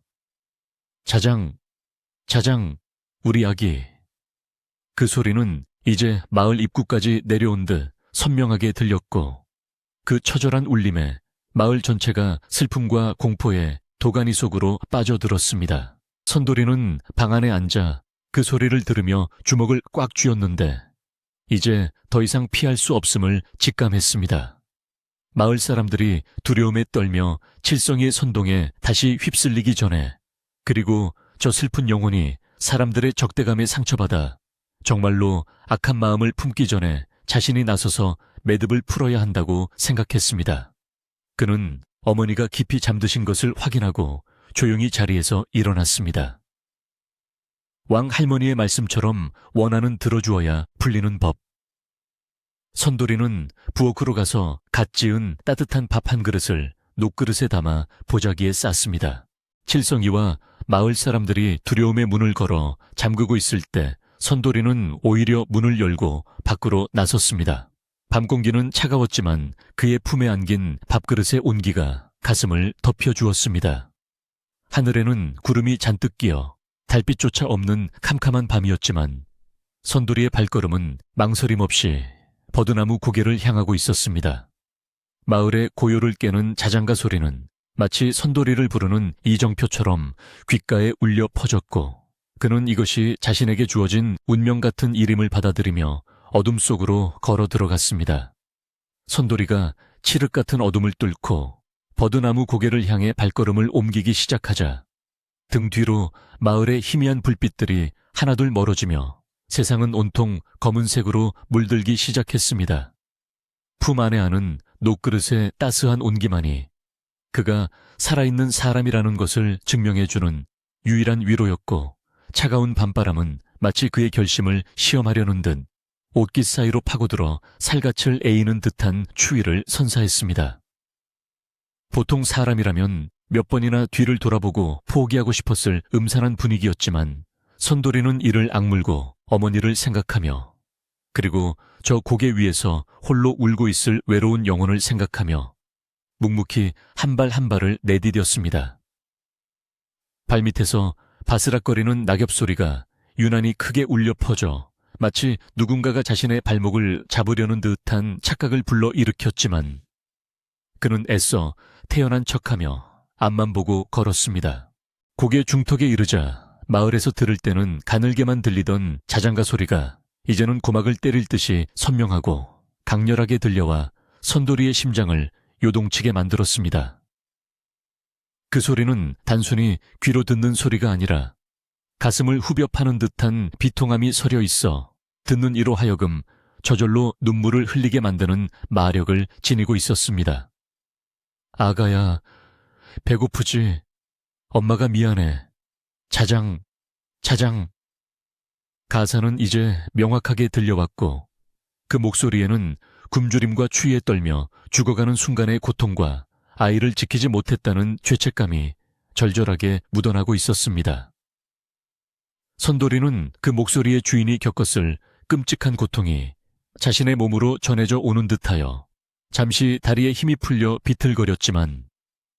자장, 자장, 우리 아기. 그 소리는 이제 마을 입구까지 내려온 듯 선명하게 들렸고 그 처절한 울림에 마을 전체가 슬픔과 공포에 도가니 속으로 빠져들었습니다. 선돌이는 방 안에 앉아 그 소리를 들으며 주먹을 꽉 쥐었는데 이제 더 이상 피할 수 없음을 직감했습니다. 마을 사람들이 두려움에 떨며 칠성이의 선동에 다시 휩쓸리기 전에 그리고 저 슬픈 영혼이 사람들의 적대감에 상처받아 정말로 악한 마음을 품기 전에 자신이 나서서 매듭을 풀어야 한다고 생각했습니다. 그는 어머니가 깊이 잠드신 것을 확인하고 조용히 자리에서 일어났습니다. 왕 할머니의 말씀처럼 원한은 들어주어야 풀리는 법. 선돌이는 부엌으로 가서 갓 지은 따뜻한 밥 한 그릇을 녹그릇에 담아 보자기에 쌌습니다. 칠성이와 마을 사람들이 두려움의 문을 걸어 잠그고 있을 때 선돌이는 오히려 문을 열고 밖으로 나섰습니다. 밤 공기는 차가웠지만 그의 품에 안긴 밥그릇의 온기가 가슴을 덮여주었습니다. 하늘에는 구름이 잔뜩 끼어 달빛조차 없는 캄캄한 밤이었지만 선돌이의 발걸음은 망설임 없이 버드나무 고개를 향하고 있었습니다. 마을의 고요를 깨는 자장가 소리는 마치 선돌이를 부르는 이정표처럼 귓가에 울려 퍼졌고 그는 이것이 자신에게 주어진 운명 같은 일임을 받아들이며 어둠 속으로 걸어 들어갔습니다. 선돌이가 칠흑 같은 어둠을 뚫고 버드나무 고개를 향해 발걸음을 옮기기 시작하자 등 뒤로 마을의 희미한 불빛들이 하나둘 멀어지며 세상은 온통 검은색으로 물들기 시작했습니다. 품 안에 아는 녹그릇의 따스한 온기만이 그가 살아있는 사람이라는 것을 증명해주는 유일한 위로였고 차가운 밤바람은 마치 그의 결심을 시험하려는 듯 옷깃 사이로 파고들어 살갗을 에이는 듯한 추위를 선사했습니다. 보통 사람이라면 몇 번이나 뒤를 돌아보고 포기하고 싶었을 음산한 분위기였지만 선돌이는 이를 악물고 어머니를 생각하며 그리고 저 고개 위에서 홀로 울고 있을 외로운 영혼을 생각하며 묵묵히 한 발 한 발을 내디뎠습니다. 발밑에서 바스락거리는 낙엽 소리가 유난히 크게 울려 퍼져 마치 누군가가 자신의 발목을 잡으려는 듯한 착각을 불러 일으켰지만 그는 애써 태연한 척하며 앞만 보고 걸었습니다. 고개 중턱에 이르자 마을에서 들을 때는 가늘게만 들리던 자장가 소리가 이제는 고막을 때릴 듯이 선명하고 강렬하게 들려와 선돌이의 심장을 요동치게 만들었습니다. 그 소리는 단순히 귀로 듣는 소리가 아니라 가슴을 후벼 파는 듯한 비통함이 서려 있어 듣는 이로 하여금 저절로 눈물을 흘리게 만드는 마력을 지니고 있었습니다. 아가야, 배고프지? 엄마가 미안해. 자장, 자장. 가사는 이제 명확하게 들려왔고 그 목소리에는 굶주림과 추위에 떨며 죽어가는 순간의 고통과 아이를 지키지 못했다는 죄책감이 절절하게 묻어나고 있었습니다. 선돌이는 그 목소리의 주인이 겪었을 끔찍한 고통이 자신의 몸으로 전해져 오는 듯하여 잠시 다리에 힘이 풀려 비틀거렸지만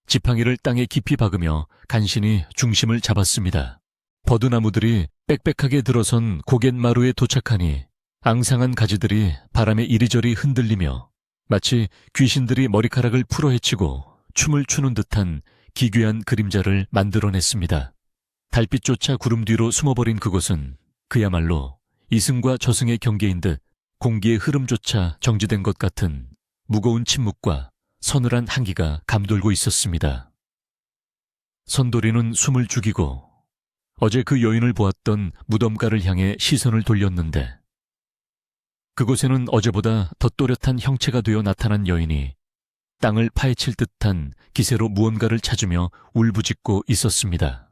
지팡이를 땅에 깊이 박으며 간신히 중심을 잡았습니다. 버드나무들이 빽빽하게 들어선 고갯마루에 도착하니 앙상한 가지들이 바람에 이리저리 흔들리며 마치 귀신들이 머리카락을 풀어헤치고 춤을 추는 듯한 기괴한 그림자를 만들어냈습니다. 달빛조차 구름 뒤로 숨어버린 그곳은 그야말로 이승과 저승의 경계인 듯 공기의 흐름조차 정지된 것 같은 무거운 침묵과 서늘한 한기가 감돌고 있었습니다. 선돌이는 숨을 죽이고 어제 그 여인을 보았던 무덤가를 향해 시선을 돌렸는데 그곳에는 어제보다 더 또렷한 형체가 되어 나타난 여인이 땅을 파헤칠 듯한 기세로 무언가를 찾으며 울부짖고 있었습니다.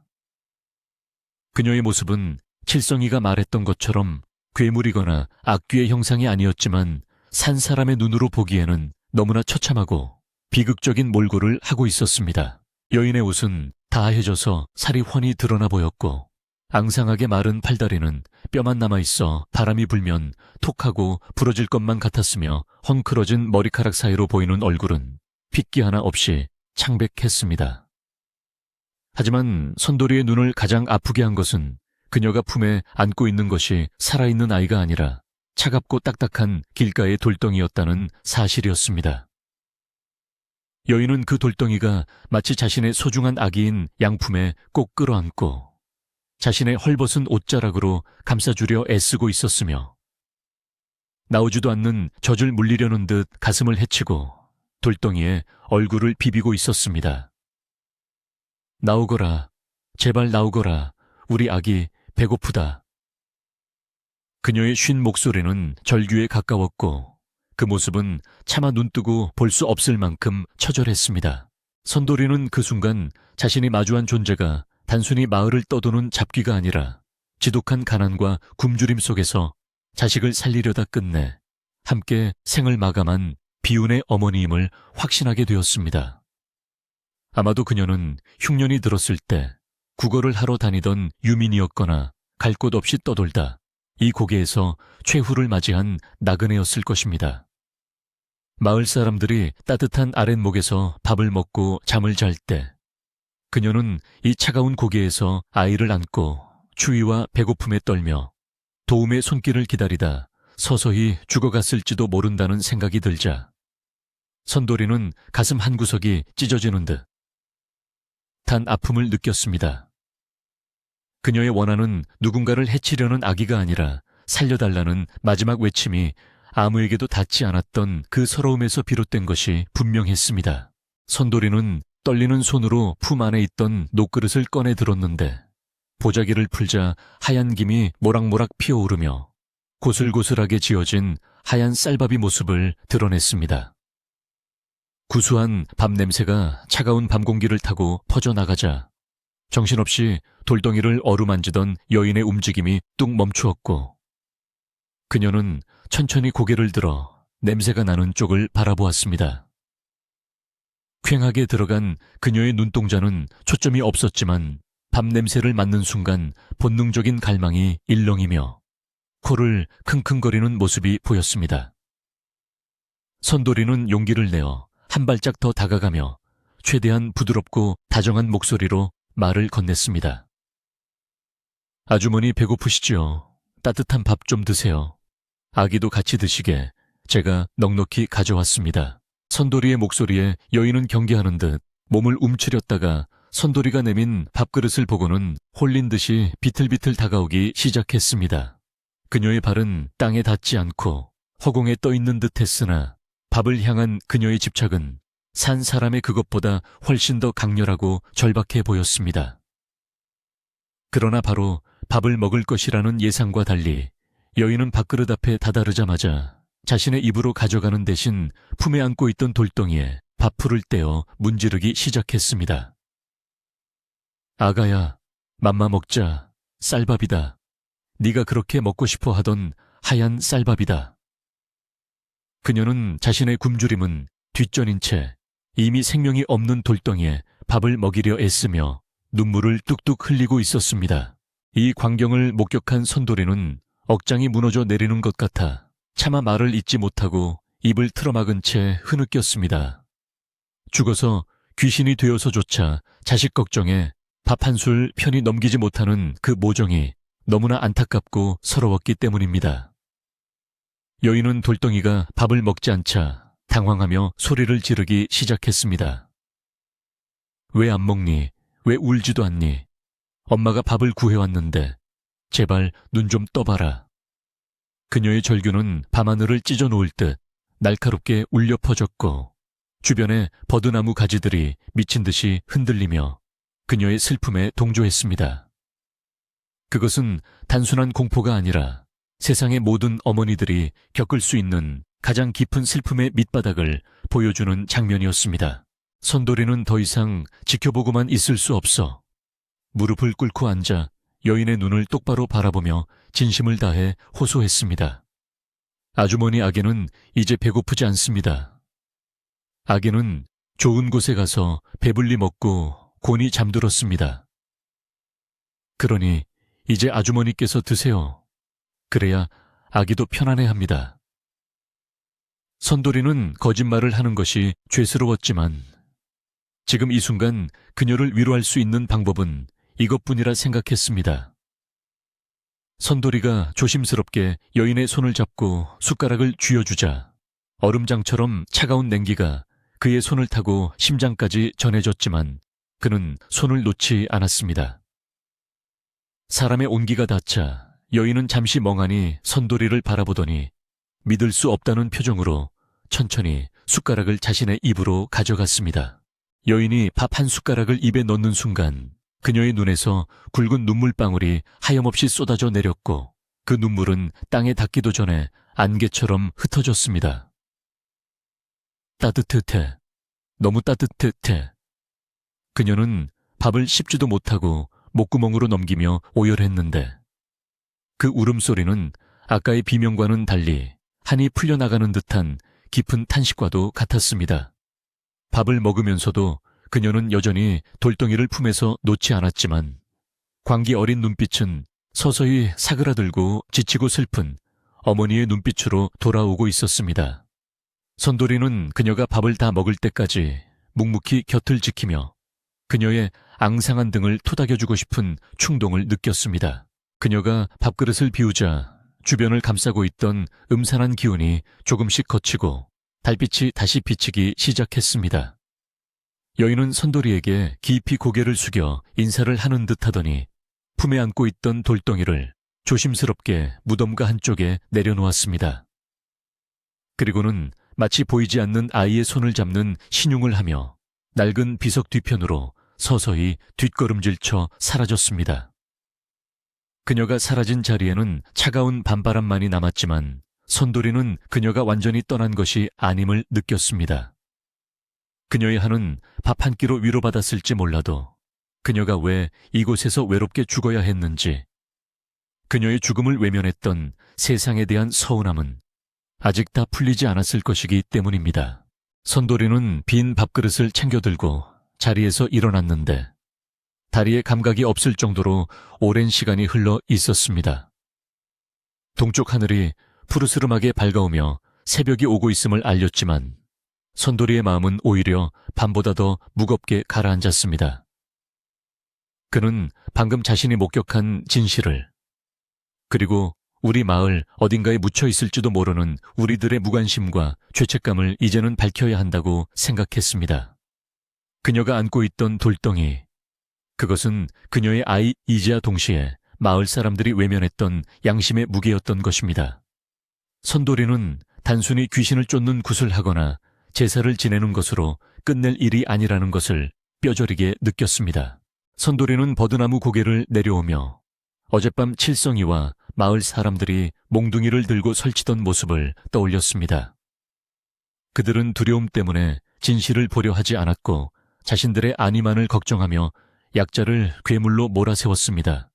그녀의 모습은 칠성이가 말했던 것처럼 괴물이거나 악귀의 형상이 아니었지만 산 사람의 눈으로 보기에는 너무나 처참하고 비극적인 몰골을 하고 있었습니다. 여인의 옷은 다해져서 살이 훤히 드러나 보였고 앙상하게 마른 팔다리는 뼈만 남아있어 바람이 불면 톡하고 부러질 것만 같았으며 헝클어진 머리카락 사이로 보이는 얼굴은 핏기 하나 없이 창백했습니다. 하지만 선돌이의 눈을 가장 아프게 한 것은 그녀가 품에 안고 있는 것이 살아있는 아이가 아니라 차갑고 딱딱한 길가의 돌덩이였다는 사실이었습니다. 여인은 그 돌덩이가 마치 자신의 소중한 아기인 양품에 꼭 끌어안고 자신의 헐벗은 옷자락으로 감싸주려 애쓰고 있었으며 나오지도 않는 젖을 물리려는 듯 가슴을 헤치고 돌덩이에 얼굴을 비비고 있었습니다. 나오거라, 제발 나오거라, 우리 아기 배고프다. 그녀의 쉰 목소리는 절규에 가까웠고 그 모습은 차마 눈뜨고 볼 수 없을 만큼 처절했습니다. 선돌이는 그 순간 자신이 마주한 존재가 단순히 마을을 떠도는 잡귀가 아니라 지독한 가난과 굶주림 속에서 자식을 살리려다 끝내 함께 생을 마감한 비운의 어머니임을 확신하게 되었습니다. 아마도 그녀는 흉년이 들었을 때 국어를 하러 다니던 유민이었거나 갈 곳 없이 떠돌다 이 고개에서 최후를 맞이한 나그네였을 것입니다. 마을 사람들이 따뜻한 아랫목에서 밥을 먹고 잠을 잘 때 그녀는 이 차가운 고개에서 아이를 안고 추위와 배고픔에 떨며 도움의 손길을 기다리다 서서히 죽어갔을지도 모른다는 생각이 들자 선돌이는 가슴 한구석이 찢어지는 듯 단 아픔을 느꼈습니다. 그녀의 원한은 누군가를 해치려는 아기가 아니라 살려달라는 마지막 외침이 아무에게도 닿지 않았던 그 서러움에서 비롯된 것이 분명했습니다. 선돌이는 떨리는 손으로 품 안에 있던 녹그릇을 꺼내 들었는데 보자기를 풀자 하얀 김이 모락모락 피어오르며 고슬고슬하게 지어진 하얀 쌀밥이 모습을 드러냈습니다. 구수한 밥 냄새가 차가운 밤 공기를 타고 퍼져나가자 정신없이 돌덩이를 어루만지던 여인의 움직임이 뚝 멈추었고 그녀는 천천히 고개를 들어 냄새가 나는 쪽을 바라보았습니다. 퀭하게 들어간 그녀의 눈동자는 초점이 없었지만 밥 냄새를 맡는 순간 본능적인 갈망이 일렁이며 코를 킁킁거리는 모습이 보였습니다. 선돌이는 용기를 내어 한 발짝 더 다가가며 최대한 부드럽고 다정한 목소리로 말을 건넸습니다. 아주머니 배고프시지요? 따뜻한 밥 좀 드세요. 아기도 같이 드시게 제가 넉넉히 가져왔습니다. 선돌이의 목소리에 여인은 경계하는 듯 몸을 움츠렸다가 선돌이가 내민 밥그릇을 보고는 홀린 듯이 비틀비틀 다가오기 시작했습니다. 그녀의 발은 땅에 닿지 않고 허공에 떠 있는 듯 했으나 밥을 향한 그녀의 집착은 산 사람의 그것보다 훨씬 더 강렬하고 절박해 보였습니다. 그러나 바로 밥을 먹을 것이라는 예상과 달리 여인은 밥그릇 앞에 다다르자마자 자신의 입으로 가져가는 대신 품에 안고 있던 돌덩이에 밥풀을 떼어 문지르기 시작했습니다. 아가야, 맘마 먹자. 쌀밥이다. 네가 그렇게 먹고 싶어 하던 하얀 쌀밥이다. 그녀는 자신의 굶주림은 뒷전인 채 이미 생명이 없는 돌덩이에 밥을 먹이려 애쓰며 눈물을 뚝뚝 흘리고 있었습니다. 이 광경을 목격한 선돌이는 억장이 무너져 내리는 것 같아 차마 말을 잇지 못하고 입을 틀어막은 채 흐느꼈습니다. 죽어서 귀신이 되어서조차 자식 걱정에 밥 한 술 편히 넘기지 못하는 그 모정이 너무나 안타깝고 서러웠기 때문입니다. 여인은 돌덩이가 밥을 먹지 않자 당황하며 소리를 지르기 시작했습니다. 왜 안 먹니? 왜 울지도 않니? 엄마가 밥을 구해왔는데 제발 눈 좀 떠봐라. 그녀의 절규는 밤하늘을 찢어 놓을 듯 날카롭게 울려 퍼졌고 주변의 버드나무 가지들이 미친 듯이 흔들리며 그녀의 슬픔에 동조했습니다. 그것은 단순한 공포가 아니라 세상의 모든 어머니들이 겪을 수 있는 가장 깊은 슬픔의 밑바닥을 보여주는 장면이었습니다. 선돌이는 더 이상 지켜보고만 있을 수 없어 무릎을 꿇고 앉아 여인의 눈을 똑바로 바라보며 진심을 다해 호소했습니다. 아주머니, 아기는 이제 배고프지 않습니다. 아기는 좋은 곳에 가서 배불리 먹고 곤히 잠들었습니다. 그러니 이제 아주머니께서 드세요. 그래야 아기도 편안해합니다. 선돌이는 거짓말을 하는 것이 죄스러웠지만 지금 이 순간 그녀를 위로할 수 있는 방법은 이것뿐이라 생각했습니다. 선돌이가 조심스럽게 여인의 손을 잡고 숟가락을 쥐어주자 얼음장처럼 차가운 냉기가 그의 손을 타고 심장까지 전해졌지만 그는 손을 놓지 않았습니다. 사람의 온기가 닿자 여인은 잠시 멍하니 선돌이를 바라보더니 믿을 수 없다는 표정으로 천천히 숟가락을 자신의 입으로 가져갔습니다. 여인이 밥 한 숟가락을 입에 넣는 순간 그녀의 눈에서 굵은 눈물방울이 하염없이 쏟아져 내렸고 그 눈물은 땅에 닿기도 전에 안개처럼 흩어졌습니다. 따뜻해. 너무 따뜻해. 그녀는 밥을 씹지도 못하고 목구멍으로 넘기며 오열했는데 그 울음소리는 아까의 비명과는 달리 한이 풀려나가는 듯한 깊은 탄식과도 같았습니다. 밥을 먹으면서도 그녀는 여전히 돌덩이를 품에서 놓지 않았지만 광기 어린 눈빛은 서서히 사그라들고 지치고 슬픈 어머니의 눈빛으로 돌아오고 있었습니다. 선돌이는 그녀가 밥을 다 먹을 때까지 묵묵히 곁을 지키며 그녀의 앙상한 등을 토닥여주고 싶은 충동을 느꼈습니다. 그녀가 밥그릇을 비우자 주변을 감싸고 있던 음산한 기운이 조금씩 걷히고 달빛이 다시 비치기 시작했습니다. 여인은 선돌이에게 깊이 고개를 숙여 인사를 하는 듯 하더니 품에 안고 있던 돌덩이를 조심스럽게 무덤가 한쪽에 내려놓았습니다. 그리고는 마치 보이지 않는 아이의 손을 잡는 신용을 하며 낡은 비석 뒤편으로 서서히 뒷걸음질쳐 사라졌습니다. 그녀가 사라진 자리에는 차가운 밤바람만이 남았지만 선돌이는 그녀가 완전히 떠난 것이 아님을 느꼈습니다. 그녀의 한은 밥 한 끼로 위로받았을지 몰라도 그녀가 왜 이곳에서 외롭게 죽어야 했는지, 그녀의 죽음을 외면했던 세상에 대한 서운함은 아직 다 풀리지 않았을 것이기 때문입니다. 선돌이는 빈 밥그릇을 챙겨들고 자리에서 일어났는데 다리에 감각이 없을 정도로 오랜 시간이 흘러 있었습니다. 동쪽 하늘이 푸르스름하게 밝아오며 새벽이 오고 있음을 알렸지만 선돌이의 마음은 오히려 밤보다 더 무겁게 가라앉았습니다. 그는 방금 자신이 목격한 진실을, 그리고 우리 마을 어딘가에 묻혀 있을지도 모르는 우리들의 무관심과 죄책감을 이제는 밝혀야 한다고 생각했습니다. 그녀가 안고 있던 돌덩이, 그것은 그녀의 아이이자 동시에 마을 사람들이 외면했던 양심의 무게였던 것입니다. 선돌이는 단순히 귀신을 쫓는 굿을 하거나 제사를 지내는 것으로 끝낼 일이 아니라는 것을 뼈저리게 느꼈습니다. 선돌이는 버드나무 고개를 내려오며 어젯밤 칠성이와 마을 사람들이 몽둥이를 들고 설치던 모습을 떠올렸습니다. 그들은 두려움 때문에 진실을 보려 하지 않았고 자신들의 안위만을 걱정하며 약자를 괴물로 몰아세웠습니다.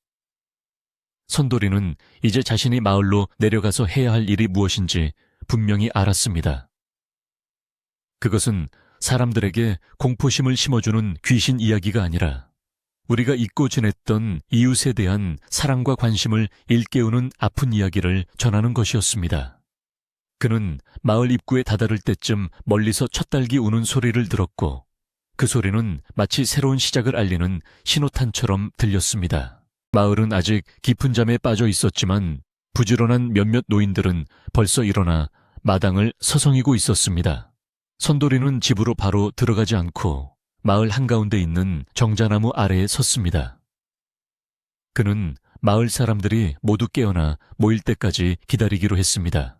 선돌이는 이제 자신이 마을로 내려가서 해야 할 일이 무엇인지 분명히 알았습니다. 그것은 사람들에게 공포심을 심어주는 귀신 이야기가 아니라 우리가 잊고 지냈던 이웃에 대한 사랑과 관심을 일깨우는 아픈 이야기를 전하는 것이었습니다. 그는 마을 입구에 다다를 때쯤 멀리서 첫 딸기 우는 소리를 들었고 그 소리는 마치 새로운 시작을 알리는 신호탄처럼 들렸습니다. 마을은 아직 깊은 잠에 빠져 있었지만 부지런한 몇몇 노인들은 벌써 일어나 마당을 서성이고 있었습니다. 선돌이는 집으로 바로 들어가지 않고 마을 한가운데 있는 정자나무 아래에 섰습니다. 그는 마을 사람들이 모두 깨어나 모일 때까지 기다리기로 했습니다.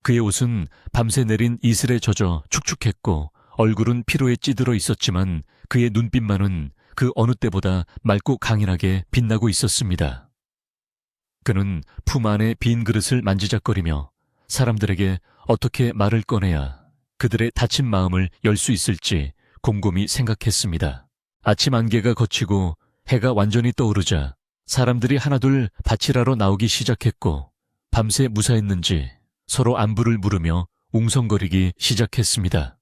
그의 옷은 밤새 내린 이슬에 젖어 축축했고 얼굴은 피로에 찌들어 있었지만 그의 눈빛만은 그 어느 때보다 맑고 강인하게 빛나고 있었습니다. 그는 품 안에 빈 그릇을 만지작거리며 사람들에게 어떻게 말을 꺼내야 그들의 다친 마음을 열 수 있을지 곰곰이 생각했습니다. 아침 안개가 걷히고 해가 완전히 떠오르자 사람들이 하나둘 밭일하러 나오기 시작했고 밤새 무사했는지 서로 안부를 물으며 웅성거리기 시작했습니다.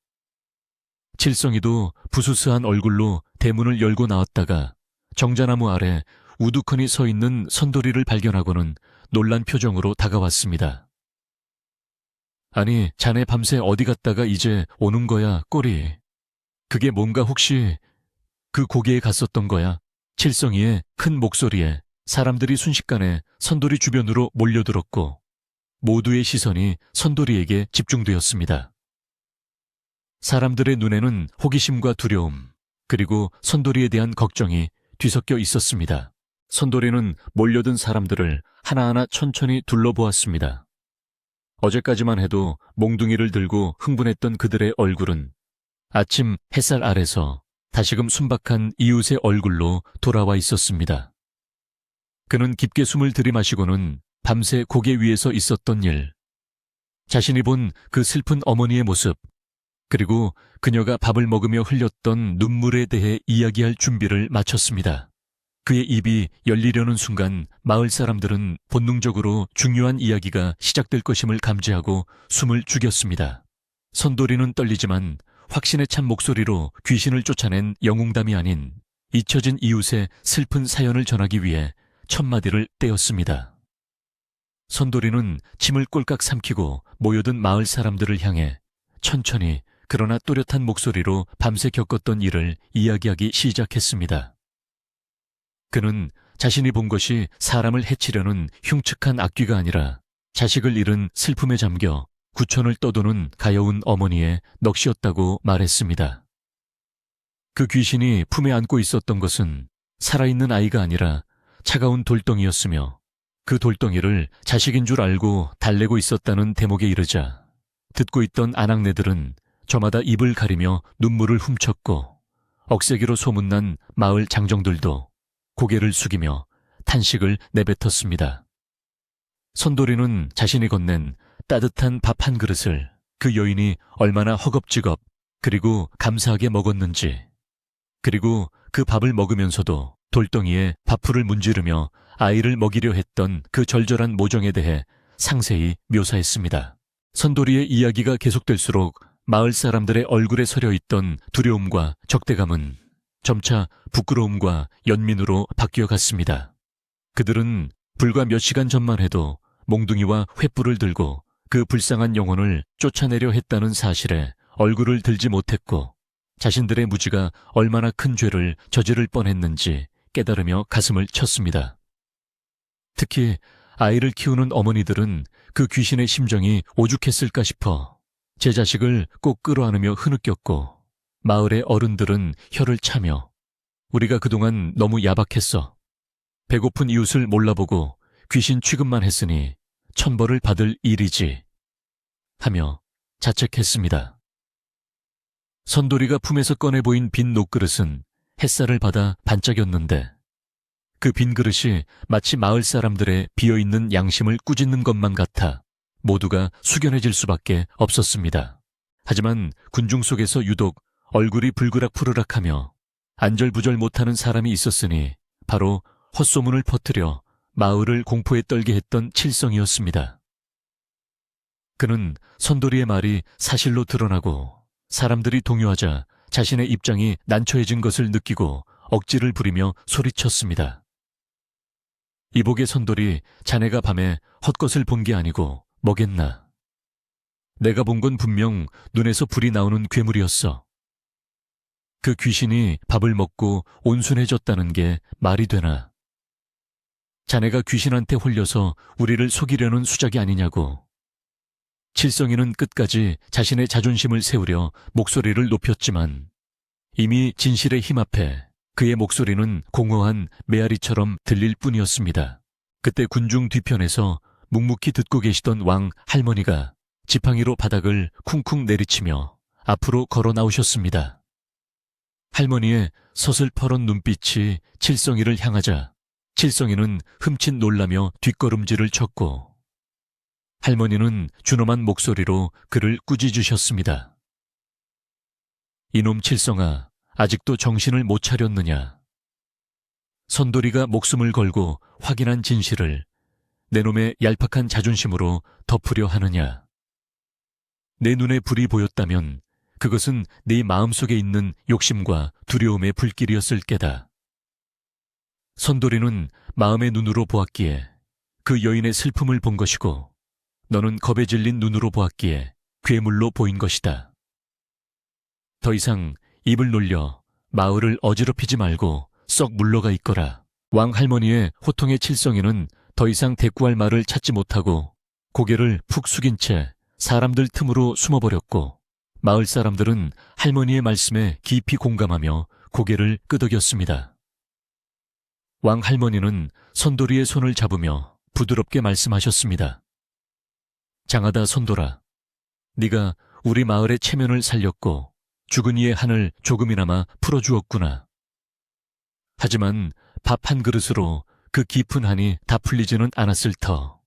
칠성이도 부스스한 얼굴로 대문을 열고 나왔다가 정자나무 아래 우두커니 서 있는 선돌이를 발견하고는 놀란 표정으로 다가왔습니다. 아니, 자네 밤새 어디 갔다가 이제 오는 거야, 꼬리. 그게 뭔가 혹시 그 고개에 갔었던 거야? 칠성이의 큰 목소리에 사람들이 순식간에 선돌이 주변으로 몰려들었고 모두의 시선이 선돌이에게 집중되었습니다. 사람들의 눈에는 호기심과 두려움, 그리고 선돌이에 대한 걱정이 뒤섞여 있었습니다. 선돌이는 몰려든 사람들을 하나하나 천천히 둘러보았습니다. 어제까지만 해도 몽둥이를 들고 흥분했던 그들의 얼굴은 아침 햇살 아래서 다시금 순박한 이웃의 얼굴로 돌아와 있었습니다. 그는 깊게 숨을 들이마시고는 밤새 고개 위에서 있었던 일, 자신이 본 그 슬픈 어머니의 모습, 그리고 그녀가 밥을 먹으며 흘렸던 눈물에 대해 이야기할 준비를 마쳤습니다. 그의 입이 열리려는 순간 마을 사람들은 본능적으로 중요한 이야기가 시작될 것임을 감지하고 숨을 죽였습니다. 선돌이는 떨리지만 확신에 찬 목소리로 귀신을 쫓아낸 영웅담이 아닌 잊혀진 이웃의 슬픈 사연을 전하기 위해 첫마디를 떼었습니다. 선돌이는 침을 꼴깍 삼키고 모여든 마을 사람들을 향해 천천히 그러나 또렷한 목소리로 밤새 겪었던 일을 이야기하기 시작했습니다. 그는 자신이 본 것이 사람을 해치려는 흉측한 악귀가 아니라 자식을 잃은 슬픔에 잠겨 구천을 떠도는 가여운 어머니의 넋이었다고 말했습니다. 그 귀신이 품에 안고 있었던 것은 살아있는 아이가 아니라 차가운 돌덩이였으며 그 돌덩이를 자식인 줄 알고 달래고 있었다는 대목에 이르자 듣고 있던 아낙네들은 저마다 입을 가리며 눈물을 훔쳤고 억세기로 소문난 마을 장정들도 고개를 숙이며 탄식을 내뱉었습니다. 선돌이는 자신이 건넨 따뜻한 밥 한 그릇을 그 여인이 얼마나 허겁지겁 그리고 감사하게 먹었는지, 그리고 그 밥을 먹으면서도 돌덩이에 밥풀을 문지르며 아이를 먹이려 했던 그 절절한 모정에 대해 상세히 묘사했습니다. 선돌이의 이야기가 계속될수록 마을 사람들의 얼굴에 서려 있던 두려움과 적대감은 점차 부끄러움과 연민으로 바뀌어 갔습니다. 그들은 불과 몇 시간 전만 해도 몽둥이와 횃불을 들고 그 불쌍한 영혼을 쫓아내려 했다는 사실에 얼굴을 들지 못했고 자신들의 무지가 얼마나 큰 죄를 저지를 뻔했는지 깨달으며 가슴을 쳤습니다. 특히 아이를 키우는 어머니들은 그 귀신의 심정이 오죽했을까 싶어 제 자식을 꼭 끌어안으며 흐느꼈고 마을의 어른들은 혀를 차며 우리가 그동안 너무 야박했어. 배고픈 이웃을 몰라보고 귀신 취급만 했으니 천벌을 받을 일이지 하며 자책했습니다. 선돌이가 품에서 꺼내 보인 빈 녹그릇은 햇살을 받아 반짝였는데 그 빈 그릇이 마치 마을 사람들의 비어있는 양심을 꾸짖는 것만 같아 모두가 숙연해질 수밖에 없었습니다. 하지만 군중 속에서 유독 얼굴이 불그락푸르락하며 안절부절 못하는 사람이 있었으니 바로 헛소문을 퍼뜨려 마을을 공포에 떨게 했던 칠성이었습니다. 그는 선돌이의 말이 사실로 드러나고 사람들이 동요하자 자신의 입장이 난처해진 것을 느끼고 억지를 부리며 소리쳤습니다. 이복의 선돌이 자네가 밤에 헛것을 본 게 아니고 뭐겠나. 내가 본 건 분명 눈에서 불이 나오는 괴물이었어. 그 귀신이 밥을 먹고 온순해졌다는 게 말이 되나. 자네가 귀신한테 홀려서 우리를 속이려는 수작이 아니냐고. 칠성이는 끝까지 자신의 자존심을 세우려 목소리를 높였지만 이미 진실의 힘 앞에 그의 목소리는 공허한 메아리처럼 들릴 뿐이었습니다. 그때 군중 뒤편에서 묵묵히 듣고 계시던 왕 할머니가 지팡이로 바닥을 쿵쿵 내리치며 앞으로 걸어 나오셨습니다. 할머니의 서슬퍼런 눈빛이 칠성이를 향하자 칠성이는 흠칫 놀라며 뒷걸음질을 쳤고 할머니는 준엄한 목소리로 그를 꾸짖으셨습니다. 이놈 칠성아, 아직도 정신을 못 차렸느냐. 선돌이가 목숨을 걸고 확인한 진실을 내 놈의 얄팍한 자존심으로 덮으려 하느냐. 내 눈에 불이 보였다면 그것은 네 마음속에 있는 욕심과 두려움의 불길이었을 게다. 선돌이는 마음의 눈으로 보았기에 그 여인의 슬픔을 본 것이고 너는 겁에 질린 눈으로 보았기에 괴물로 보인 것이다. 더 이상 입을 놀려 마을을 어지럽히지 말고 썩 물러가 있거라. 왕 할머니의 호통의 칠성이는 더 이상 대꾸할 말을 찾지 못하고 고개를 푹 숙인 채 사람들 틈으로 숨어버렸고 마을 사람들은 할머니의 말씀에 깊이 공감하며 고개를 끄덕였습니다. 왕 할머니는 선돌이의 손을 잡으며 부드럽게 말씀하셨습니다. 장하다 선돌아, 네가 우리 마을의 체면을 살렸고 죽은 이의 한을 조금이나마 풀어주었구나. 하지만 밥 한 그릇으로 그 깊은 한이 다 풀리지는 않았을 터.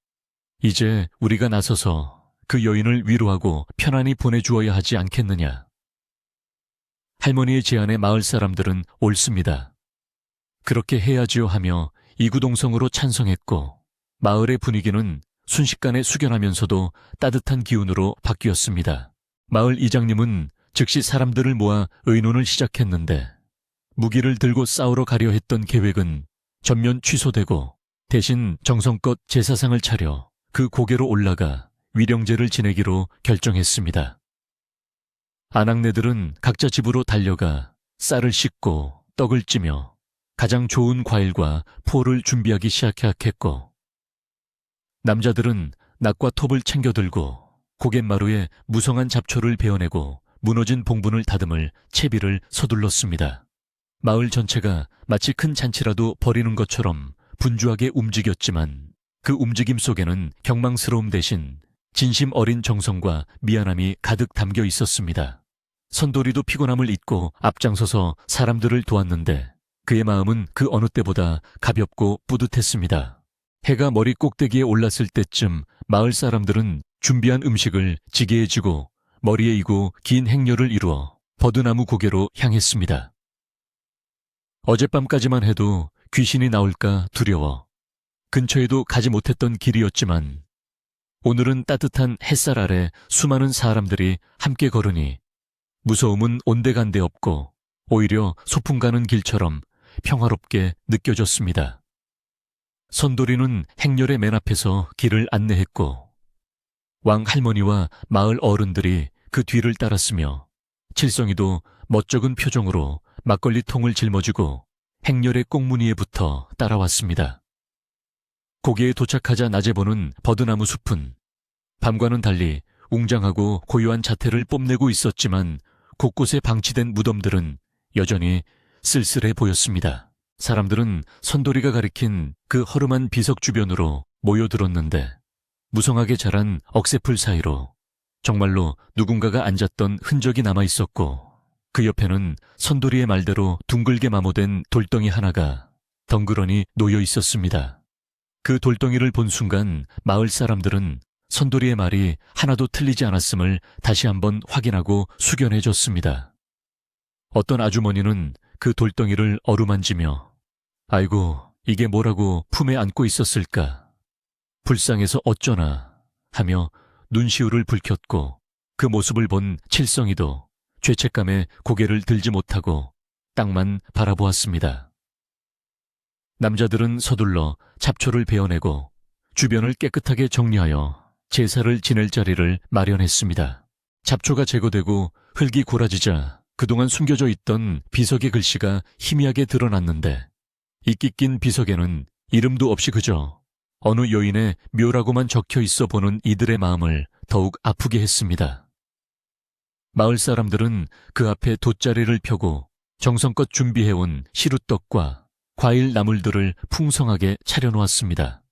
이제 우리가 나서서 그 여인을 위로하고 편안히 보내주어야 하지 않겠느냐. 할머니의 제안에 마을 사람들은 옳습니다. 그렇게 해야지요 하며 이구동성으로 찬성했고 마을의 분위기는 순식간에 숙연하면서도 따뜻한 기운으로 바뀌었습니다. 마을 이장님은 즉시 사람들을 모아 의논을 시작했는데 무기를 들고 싸우러 가려 했던 계획은 전면 취소되고 대신 정성껏 제사상을 차려 그 고개로 올라가 위령제를 지내기로 결정했습니다. 아낙네들은 각자 집으로 달려가 쌀을 씻고 떡을 찌며 가장 좋은 과일과 포를 준비하기 시작했고 남자들은 낙과 톱을 챙겨 들고 고갯마루에 무성한 잡초를 베어내고 무너진 봉분을 다듬을 채비를 서둘렀습니다. 마을 전체가 마치 큰 잔치라도 벌이는 것처럼 분주하게 움직였지만 그 움직임 속에는 경망스러움 대신 진심 어린 정성과 미안함이 가득 담겨 있었습니다. 선돌이도 피곤함을 잊고 앞장서서 사람들을 도왔는데 그의 마음은 그 어느 때보다 가볍고 뿌듯했습니다. 해가 머리 꼭대기에 올랐을 때쯤 마을 사람들은 준비한 음식을 지게에 지고 머리에 이고 긴 행렬을 이루어 버드나무 고개로 향했습니다. 어젯밤까지만 해도 귀신이 나올까 두려워 근처에도 가지 못했던 길이었지만 오늘은 따뜻한 햇살 아래 수많은 사람들이 함께 걸으니 무서움은 온데간데 없고 오히려 소풍 가는 길처럼 평화롭게 느껴졌습니다. 선돌이는 행렬의 맨 앞에서 길을 안내했고 왕 할머니와 마을 어른들이 그 뒤를 따랐으며 칠성이도 멋쩍은 표정으로 막걸리 통을 짊어지고 행렬의 꽁무니에 붙어 따라왔습니다. 고개에 도착하자 낮에 보는 버드나무 숲은 밤과는 달리 웅장하고 고요한 자태를 뽐내고 있었지만 곳곳에 방치된 무덤들은 여전히 쓸쓸해 보였습니다. 사람들은 선돌이가 가리킨 그 허름한 비석 주변으로 모여들었는데 무성하게 자란 억새풀 사이로 정말로 누군가가 앉았던 흔적이 남아있었고 그 옆에는 선돌이의 말대로 둥글게 마모된 돌덩이 하나가 덩그러니 놓여 있었습니다. 그 돌덩이를 본 순간 마을 사람들은 선돌이의 말이 하나도 틀리지 않았음을 다시 한번 확인하고 숙연해졌습니다. 어떤 아주머니는 그 돌덩이를 어루만지며 아이고 이게 뭐라고 품에 안고 있었을까 불쌍해서 어쩌나 하며 눈시울을 붉혔고 그 모습을 본 칠성이도 죄책감에 고개를 들지 못하고 땅만 바라보았습니다. 남자들은 서둘러 잡초를 베어내고 주변을 깨끗하게 정리하여 제사를 지낼 자리를 마련했습니다. 잡초가 제거되고 흙이 고라지자 그동안 숨겨져 있던 비석의 글씨가 희미하게 드러났는데 이끼 낀 비석에는 이름도 없이 그저 어느 여인의 묘라고만 적혀 있어 보는 이들의 마음을 더욱 아프게 했습니다. 마을 사람들은 그 앞에 돗자리를 펴고 정성껏 준비해온 시루떡과 과일 나물들을 풍성하게 차려놓았습니다.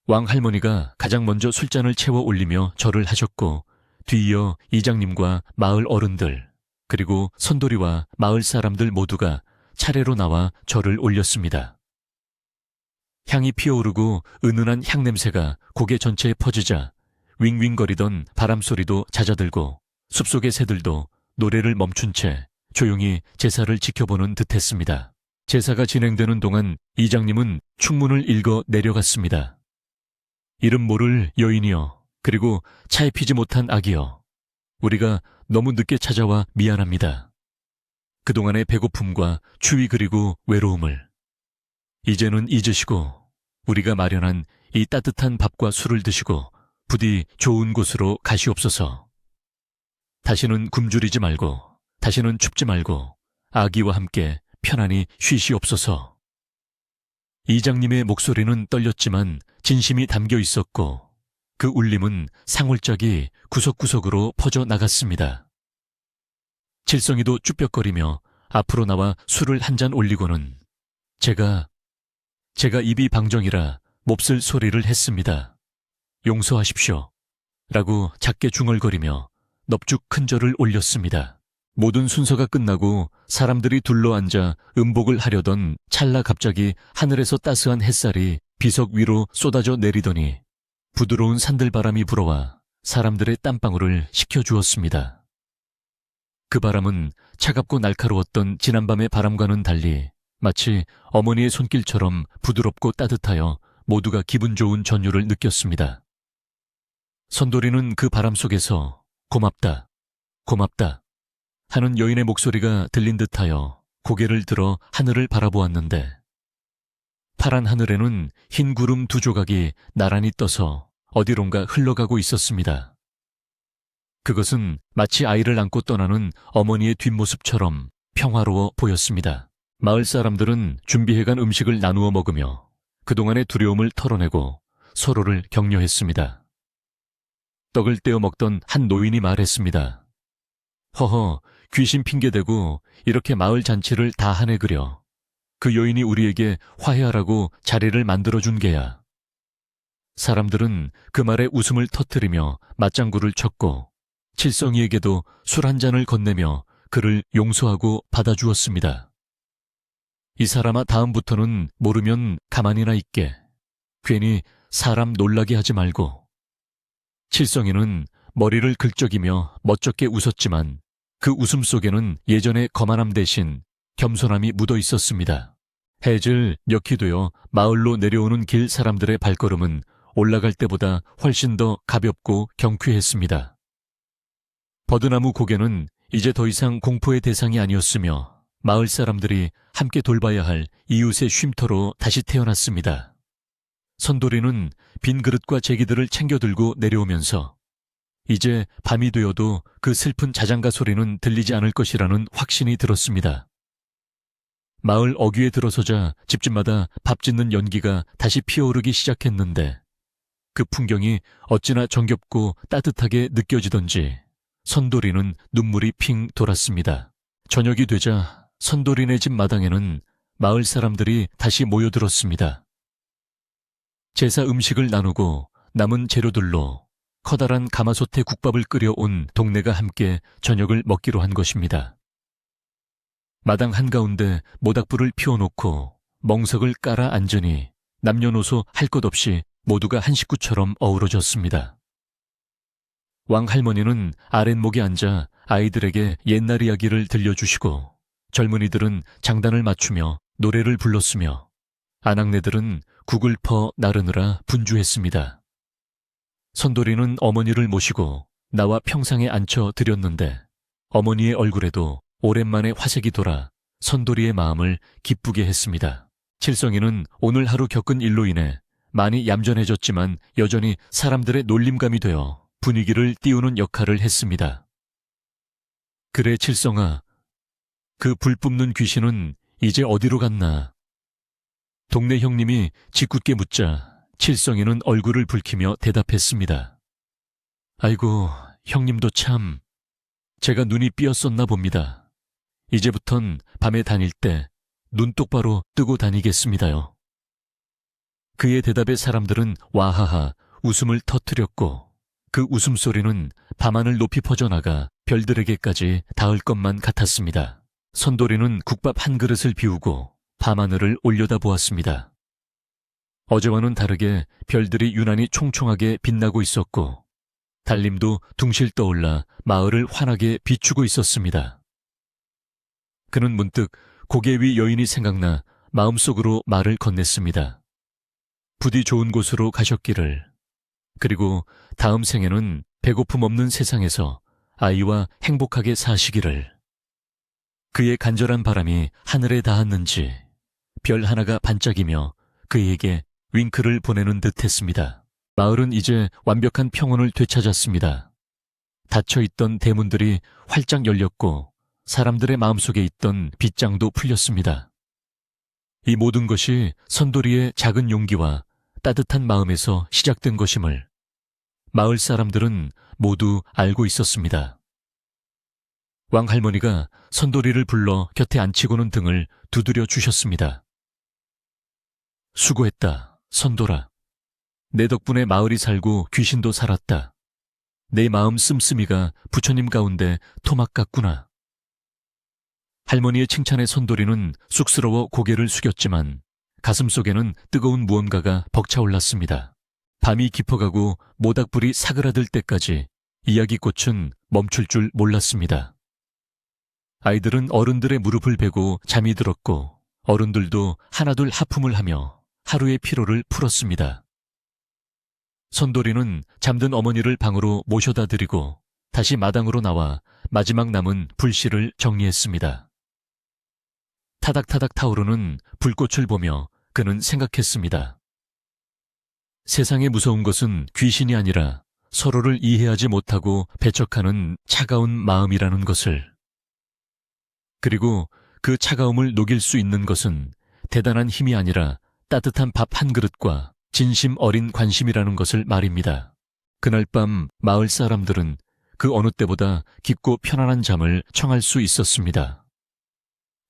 왕 할머니가 가장 먼저 술잔을 채워 올리며 절을 하셨고, 뒤이어 이장님과 마을 어른들, 그리고 선돌이와 마을 사람들 모두가 차례로 나와 절을 올렸습니다. 향이 피어오르고 은은한 향냄새가 고개 전체에 퍼지자 윙윙거리던 바람소리도 잦아들고 숲속의 새들도 노래를 멈춘 채 조용히 제사를 지켜보는 듯했습니다. 제사가 진행되는 동안 이장님은 축문을 읽어 내려갔습니다. 이름 모를 여인이여, 그리고 차에 피지 못한 아기여, 우리가 너무 늦게 찾아와 미안합니다. 그동안의 배고픔과 추위 그리고 외로움을 이제는 잊으시고 우리가 마련한 이 따뜻한 밥과 술을 드시고 부디 좋은 곳으로 가시옵소서. 다시는 굶주리지 말고, 다시는 춥지 말고 아기와 함께 편안히 쉬시옵소서. 이장님의 목소리는 떨렸지만 진심이 담겨 있었고 그 울림은 상울짝이 구석구석으로 퍼져 나갔습니다. 칠성이도 쭈뼛거리며 앞으로 나와 술을 한 잔 올리고는 제가 입이 방정이라 몹쓸 소리를 했습니다. 용서하십시오. 라고 작게 중얼거리며 넙죽 큰 절을 올렸습니다. 모든 순서가 끝나고 사람들이 둘러앉아 음복을 하려던 찰나 갑자기 하늘에서 따스한 햇살이 비석 위로 쏟아져 내리더니 부드러운 산들바람이 불어와 사람들의 땀방울을 식혀주었습니다. 그 바람은 차갑고 날카로웠던 지난밤의 바람과는 달리 마치 어머니의 손길처럼 부드럽고 따뜻하여 모두가 기분 좋은 전율을 느꼈습니다. 선돌이는 그 바람 속에서 고맙다, 고맙다 하는 여인의 목소리가 들린 듯하여 고개를 들어 하늘을 바라보았는데 파란 하늘에는 흰 구름 두 조각이 나란히 떠서 어디론가 흘러가고 있었습니다. 그것은 마치 아이를 안고 떠나는 어머니의 뒷모습처럼 평화로워 보였습니다. 마을 사람들은 준비해간 음식을 나누어 먹으며 그동안의 두려움을 털어내고 서로를 격려했습니다. 떡을 떼어 먹던 한 노인이 말했습니다. 허허, 귀신 핑계대고 이렇게 마을 잔치를 다 하네 그려. 그 여인이 우리에게 화해하라고 자리를 만들어준 게야. 사람들은 그 말에 웃음을 터뜨리며 맞장구를 쳤고 칠성이에게도 술 한 잔을 건네며 그를 용서하고 받아주었습니다. 이 사람아, 다음부터는 모르면 가만히나 있게. 괜히 사람 놀라게 하지 말고. 칠성이는 머리를 긁적이며 멋쩍게 웃었지만 그 웃음 속에는 예전의 거만함 대신 겸손함이 묻어 있었습니다. 해질 녘이 되어 마을로 내려오는 길 사람들의 발걸음은 올라갈 때보다 훨씬 더 가볍고 경쾌했습니다. 버드나무 고개는 이제 더 이상 공포의 대상이 아니었으며 마을 사람들이 함께 돌봐야 할 이웃의 쉼터로 다시 태어났습니다. 선돌이는 빈 그릇과 제기들을 챙겨 들고 내려오면서 이제 밤이 되어도 그 슬픈 자장가 소리는 들리지 않을 것이라는 확신이 들었습니다. 마을 어귀에 들어서자 집집마다 밥 짓는 연기가 다시 피어오르기 시작했는데 그 풍경이 어찌나 정겹고 따뜻하게 느껴지던지 선돌이는 눈물이 핑 돌았습니다. 저녁이 되자 선돌이네 집 마당에는 마을 사람들이 다시 모여들었습니다. 제사 음식을 나누고 남은 재료들로 커다란 가마솥에 국밥을 끓여온 동네가 함께 저녁을 먹기로 한 것입니다. 마당 한가운데 모닥불을 피워놓고 멍석을 깔아 앉으니 남녀노소 할 것 없이 모두가 한 식구처럼 어우러졌습니다. 왕 할머니는 아랫목에 앉아 아이들에게 옛날 이야기를 들려주시고 젊은이들은 장단을 맞추며 노래를 불렀으며 아낙네들은 국을 퍼 나르느라 분주했습니다. 선돌이는 어머니를 모시고 나와 평상에 앉혀 드렸는데 어머니의 얼굴에도 오랜만에 화색이 돌아 선돌이의 마음을 기쁘게 했습니다. 칠성이는 오늘 하루 겪은 일로 인해 많이 얌전해졌지만 여전히 사람들의 놀림감이 되어 분위기를 띄우는 역할을 했습니다. 그래 칠성아, 그 불 뿜는 귀신은 이제 어디로 갔나? 동네 형님이 짓궂게 묻자 칠성이는 얼굴을 붉히며 대답했습니다. 아이고, 형님도 참, 제가 눈이 삐었었나 봅니다. 이제부턴 밤에 다닐 때 눈 똑바로 뜨고 다니겠습니다요. 그의 대답에 사람들은 와하하 웃음을 터뜨렸고 그 웃음소리는 밤하늘 높이 퍼져나가 별들에게까지 닿을 것만 같았습니다. 선돌이는 국밥 한 그릇을 비우고 밤하늘을 올려다보았습니다. 어제와는 다르게 별들이 유난히 총총하게 빛나고 있었고 달림도 둥실 떠올라 마을을 환하게 비추고 있었습니다. 그는 문득 고개 위 여인이 생각나 마음속으로 말을 건넸습니다. 부디 좋은 곳으로 가셨기를. 그리고 다음 생에는 배고픔 없는 세상에서 아이와 행복하게 사시기를. 그의 간절한 바람이 하늘에 닿았는지 별 하나가 반짝이며 그에게 윙크를 보내는 듯 했습니다. 마을은 이제 완벽한 평온을 되찾았습니다. 닫혀있던 대문들이 활짝 열렸고 사람들의 마음속에 있던 빗장도 풀렸습니다. 이 모든 것이 선돌이의 작은 용기와 따뜻한 마음에서 시작된 것임을 마을 사람들은 모두 알고 있었습니다. 왕할머니가 선돌이를 불러 곁에 앉히고는 등을 두드려 주셨습니다. 수고했다, 선돌아. 내 덕분에 마을이 살고 귀신도 살았다. 내 마음 씀씀이가 부처님 가운데 토막 같구나. 할머니의 칭찬에 선돌이는 쑥스러워 고개를 숙였지만 가슴속에는 뜨거운 무언가가 벅차올랐습니다. 밤이 깊어가고 모닥불이 사그라들 때까지 이야기꽃은 멈출 줄 몰랐습니다. 아이들은 어른들의 무릎을 베고 잠이 들었고 어른들도 하나둘 하품을 하며 하루의 피로를 풀었습니다. 선돌이는 잠든 어머니를 방으로 모셔다 드리고 다시 마당으로 나와 마지막 남은 불씨를 정리했습니다. 타닥타닥 타오르는 불꽃을 보며 그는 생각했습니다. 세상에 무서운 것은 귀신이 아니라 서로를 이해하지 못하고 배척하는 차가운 마음이라는 것을. 그리고 그 차가움을 녹일 수 있는 것은 대단한 힘이 아니라 따뜻한 밥 한 그릇과 진심 어린 관심이라는 것을 말입니다. 그날 밤 마을 사람들은 그 어느 때보다 깊고 편안한 잠을 청할 수 있었습니다.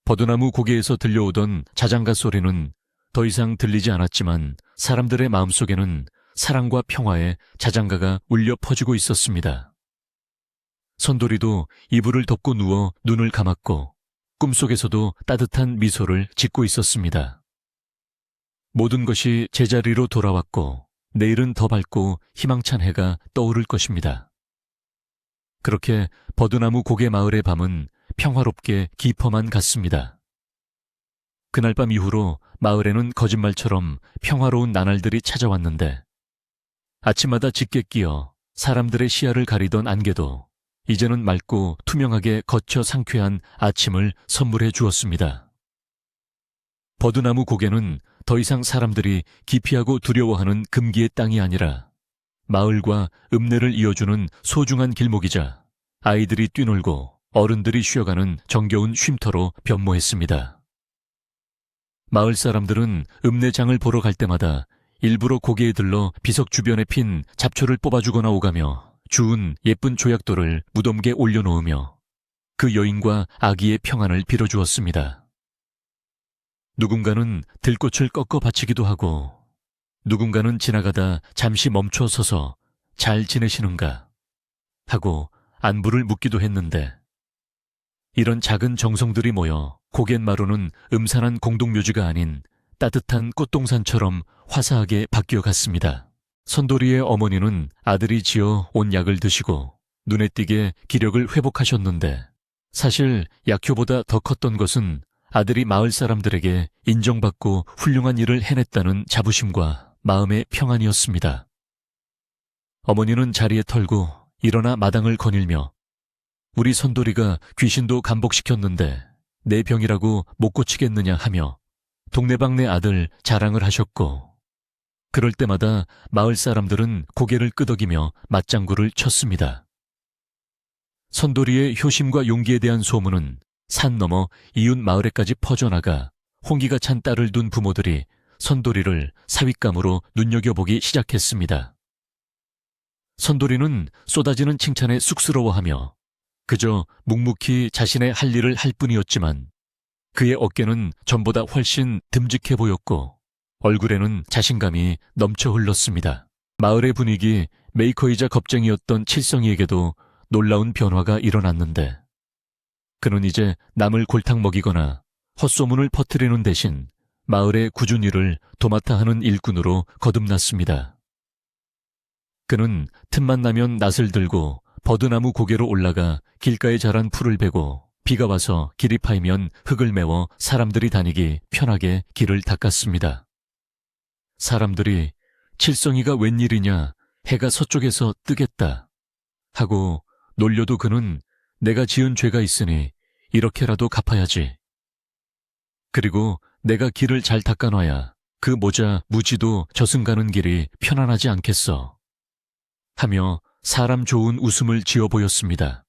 버드나무 고개에서 들려오던 자장가 소리는 더 이상 들리지 않았지만 사람들의 마음속에는 사랑과 평화의 자장가가 울려 퍼지고 있었습니다. 선돌이도 이불을 덮고 누워 눈을 감았고 꿈속에서도 따뜻한 미소를 짓고 있었습니다. 모든 것이 제자리로 돌아왔고 내일은 더 밝고 희망찬 해가 떠오를 것입니다. 그렇게 버드나무 고개 마을의 밤은 평화롭게 깊어만 갔습니다. 그날 밤 이후로 마을에는 거짓말처럼 평화로운 나날들이 찾아왔는데 아침마다 짙게 끼어 사람들의 시야를 가리던 안개도 이제는 맑고 투명하게 거쳐 상쾌한 아침을 선물해 주었습니다. 버드나무 고개는 더 이상 사람들이 기피하고 두려워하는 금기의 땅이 아니라 마을과 읍내를 이어주는 소중한 길목이자 아이들이 뛰놀고 어른들이 쉬어가는 정겨운 쉼터로 변모했습니다. 마을 사람들은 읍내장을 보러 갈 때마다 일부러 고개에 들러 비석 주변에 핀 잡초를 뽑아주거나 오가며 주운 예쁜 조약돌을 무덤게 올려놓으며 그 여인과 아기의 평안을 빌어주었습니다. 누군가는 들꽃을 꺾어 바치기도 하고 누군가는 지나가다 잠시 멈춰 서서 잘 지내시는가 하고 안부를 묻기도 했는데 이런 작은 정성들이 모여 고갯마루는 음산한 공동묘지가 아닌 따뜻한 꽃동산처럼 화사하게 바뀌어갔습니다. 선돌이의 어머니는 아들이 지어 온 약을 드시고 눈에 띄게 기력을 회복하셨는데 사실 약효보다 더 컸던 것은 아들이 마을 사람들에게 인정받고 훌륭한 일을 해냈다는 자부심과 마음의 평안이었습니다. 어머니는 자리에 털고 일어나 마당을 거닐며 우리 선돌이가 귀신도 감복시켰는데 내 병이라고 못 고치겠느냐 하며 동네방네 아들 자랑을 하셨고 그럴 때마다 마을 사람들은 고개를 끄덕이며 맞장구를 쳤습니다. 선돌이의 효심과 용기에 대한 소문은 산 너머 이웃 마을에까지 퍼져나가 홍기가 찬 딸을 둔 부모들이 선돌이를 사윗감으로 눈여겨보기 시작했습니다. 선돌이는 쏟아지는 칭찬에 쑥스러워하며 그저 묵묵히 자신의 할 일을 할 뿐이었지만 그의 어깨는 전보다 훨씬 듬직해 보였고 얼굴에는 자신감이 넘쳐 흘렀습니다. 마을의 분위기 메이커이자 겁쟁이였던 칠성이에게도 놀라운 변화가 일어났는데 그는 이제 남을 골탕 먹이거나 헛소문을 퍼뜨리는 대신 마을의 꾸준 일을 도맡아 하는 일꾼으로 거듭났습니다. 그는 틈만 나면 낫을 들고 버드나무 고개로 올라가 길가에 자란 풀을 베고 비가 와서 길이 파이면 흙을 메워 사람들이 다니기 편하게 길을 닦았습니다. 사람들이 칠성이가 웬일이냐, 해가 서쪽에서 뜨겠다 하고 놀려도 그는 내가 지은 죄가 있으니 이렇게라도 갚아야지. 그리고 내가 길을 잘 닦아놔야 그 모자 무지도 저승 가는 길이 편안하지 않겠어 하며 사람 좋은 웃음을 지어 보였습니다.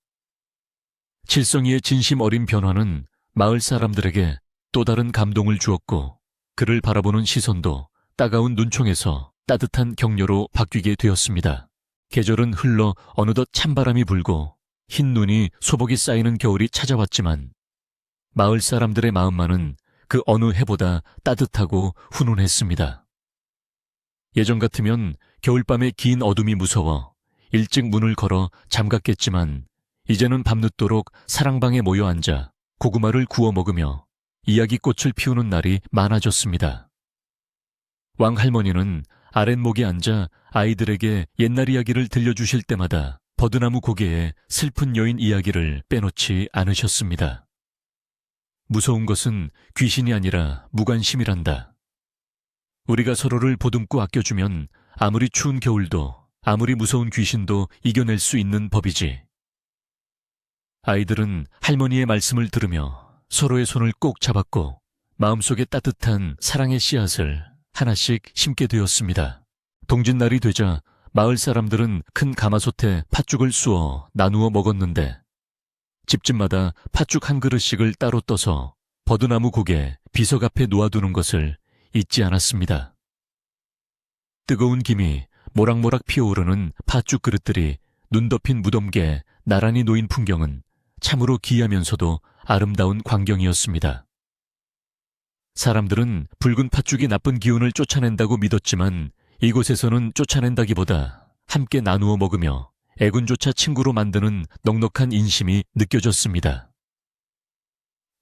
칠성이의 진심 어린 변화는 마을 사람들에게 또 다른 감동을 주었고 그를 바라보는 시선도 따가운 눈총에서 따뜻한 격려로 바뀌게 되었습니다. 계절은 흘러 어느덧 찬바람이 불고 흰 눈이 소복이 쌓이는 겨울이 찾아왔지만 마을 사람들의 마음만은 그 어느 해보다 따뜻하고 훈훈했습니다. 예전 같으면 겨울밤의 긴 어둠이 무서워 일찍 문을 걸어 잠갔겠지만 이제는 밤늦도록 사랑방에 모여 앉아 고구마를 구워 먹으며 이야기꽃을 피우는 날이 많아졌습니다. 왕할머니는 아랫목에 앉아 아이들에게 옛날 이야기를 들려주실 때마다 버드나무 고개에 슬픈 여인 이야기를 빼놓지 않으셨습니다. 무서운 것은 귀신이 아니라 무관심이란다. 우리가 서로를 보듬고 아껴주면 아무리 추운 겨울도 아무리 무서운 귀신도 이겨낼 수 있는 법이지. 아이들은 할머니의 말씀을 들으며 서로의 손을 꼭 잡았고 마음속에 따뜻한 사랑의 씨앗을 하나씩 심게 되었습니다. 동짓날이 되자 마을 사람들은 큰 가마솥에 팥죽을 쑤어 나누어 먹었는데 집집마다 팥죽 한 그릇씩을 따로 떠서 버드나무 고개 비석 앞에 놓아두는 것을 잊지 않았습니다. 뜨거운 김이 모락모락 피어오르는 팥죽 그릇들이 눈 덮인 무덤계에 나란히 놓인 풍경은 참으로 기이하면서도 아름다운 광경이었습니다. 사람들은 붉은 팥죽이 나쁜 기운을 쫓아낸다고 믿었지만 이곳에서는 쫓아낸다기보다 함께 나누어 먹으며 애군조차 친구로 만드는 넉넉한 인심이 느껴졌습니다.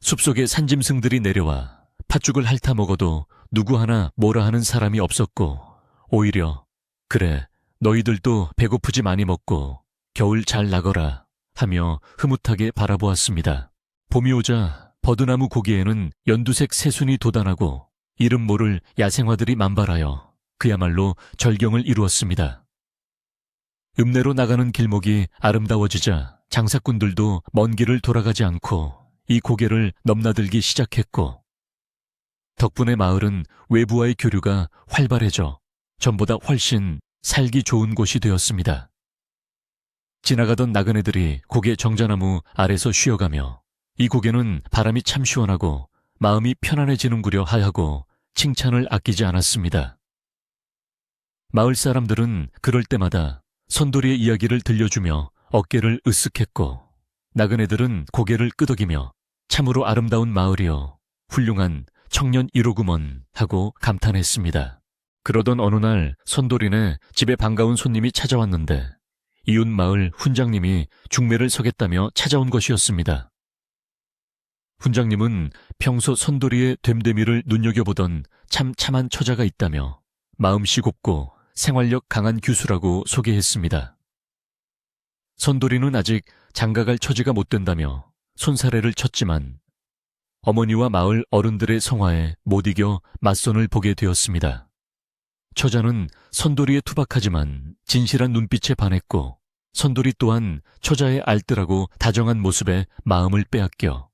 숲속에 산짐승들이 내려와 팥죽을 핥아 먹어도 누구 하나 뭐라 하는 사람이 없었고 오히려 그래 너희들도 배고프지 많이 먹고 겨울 잘 나거라 하며 흐뭇하게 바라보았습니다. 봄이 오자 버드나무 고개에는 연두색 새순이 돋아나고 이름 모를 야생화들이 만발하여 그야말로 절경을 이루었습니다. 읍내로 나가는 길목이 아름다워지자 장사꾼들도 먼 길을 돌아가지 않고 이 고개를 넘나들기 시작했고 덕분에 마을은 외부와의 교류가 활발해져 전보다 훨씬 살기 좋은 곳이 되었습니다. 지나가던 나그네들이 고개 정자나무 아래서 쉬어가며 이 고개는 바람이 참 시원하고 마음이 편안해지는구려 하고 칭찬을 아끼지 않았습니다. 마을 사람들은 그럴 때마다 선돌이의 이야기를 들려주며 어깨를 으쓱했고 나그네들은 고개를 끄덕이며 참으로 아름다운 마을이여 훌륭한 청년 1호구먼 하고 감탄했습니다. 그러던 어느 날 선돌이네 집에 반가운 손님이 찾아왔는데 이웃 마을 훈장님이 중매를 서겠다며 찾아온 것이었습니다. 훈장님은 평소 선돌이의 됨됨이를 눈여겨보던 참 참한 처자가 있다며 마음씨 곱고 생활력 강한 규수라고 소개했습니다. 선돌이는 아직 장가갈 처지가 못 된다며 손사래를 쳤지만 어머니와 마을 어른들의 성화에 못 이겨 맞선을 보게 되었습니다. 처자는 선돌이에 투박하지만 진실한 눈빛에 반했고 선돌이 또한 처자의 알뜰하고 다정한 모습에 마음을 빼앗겨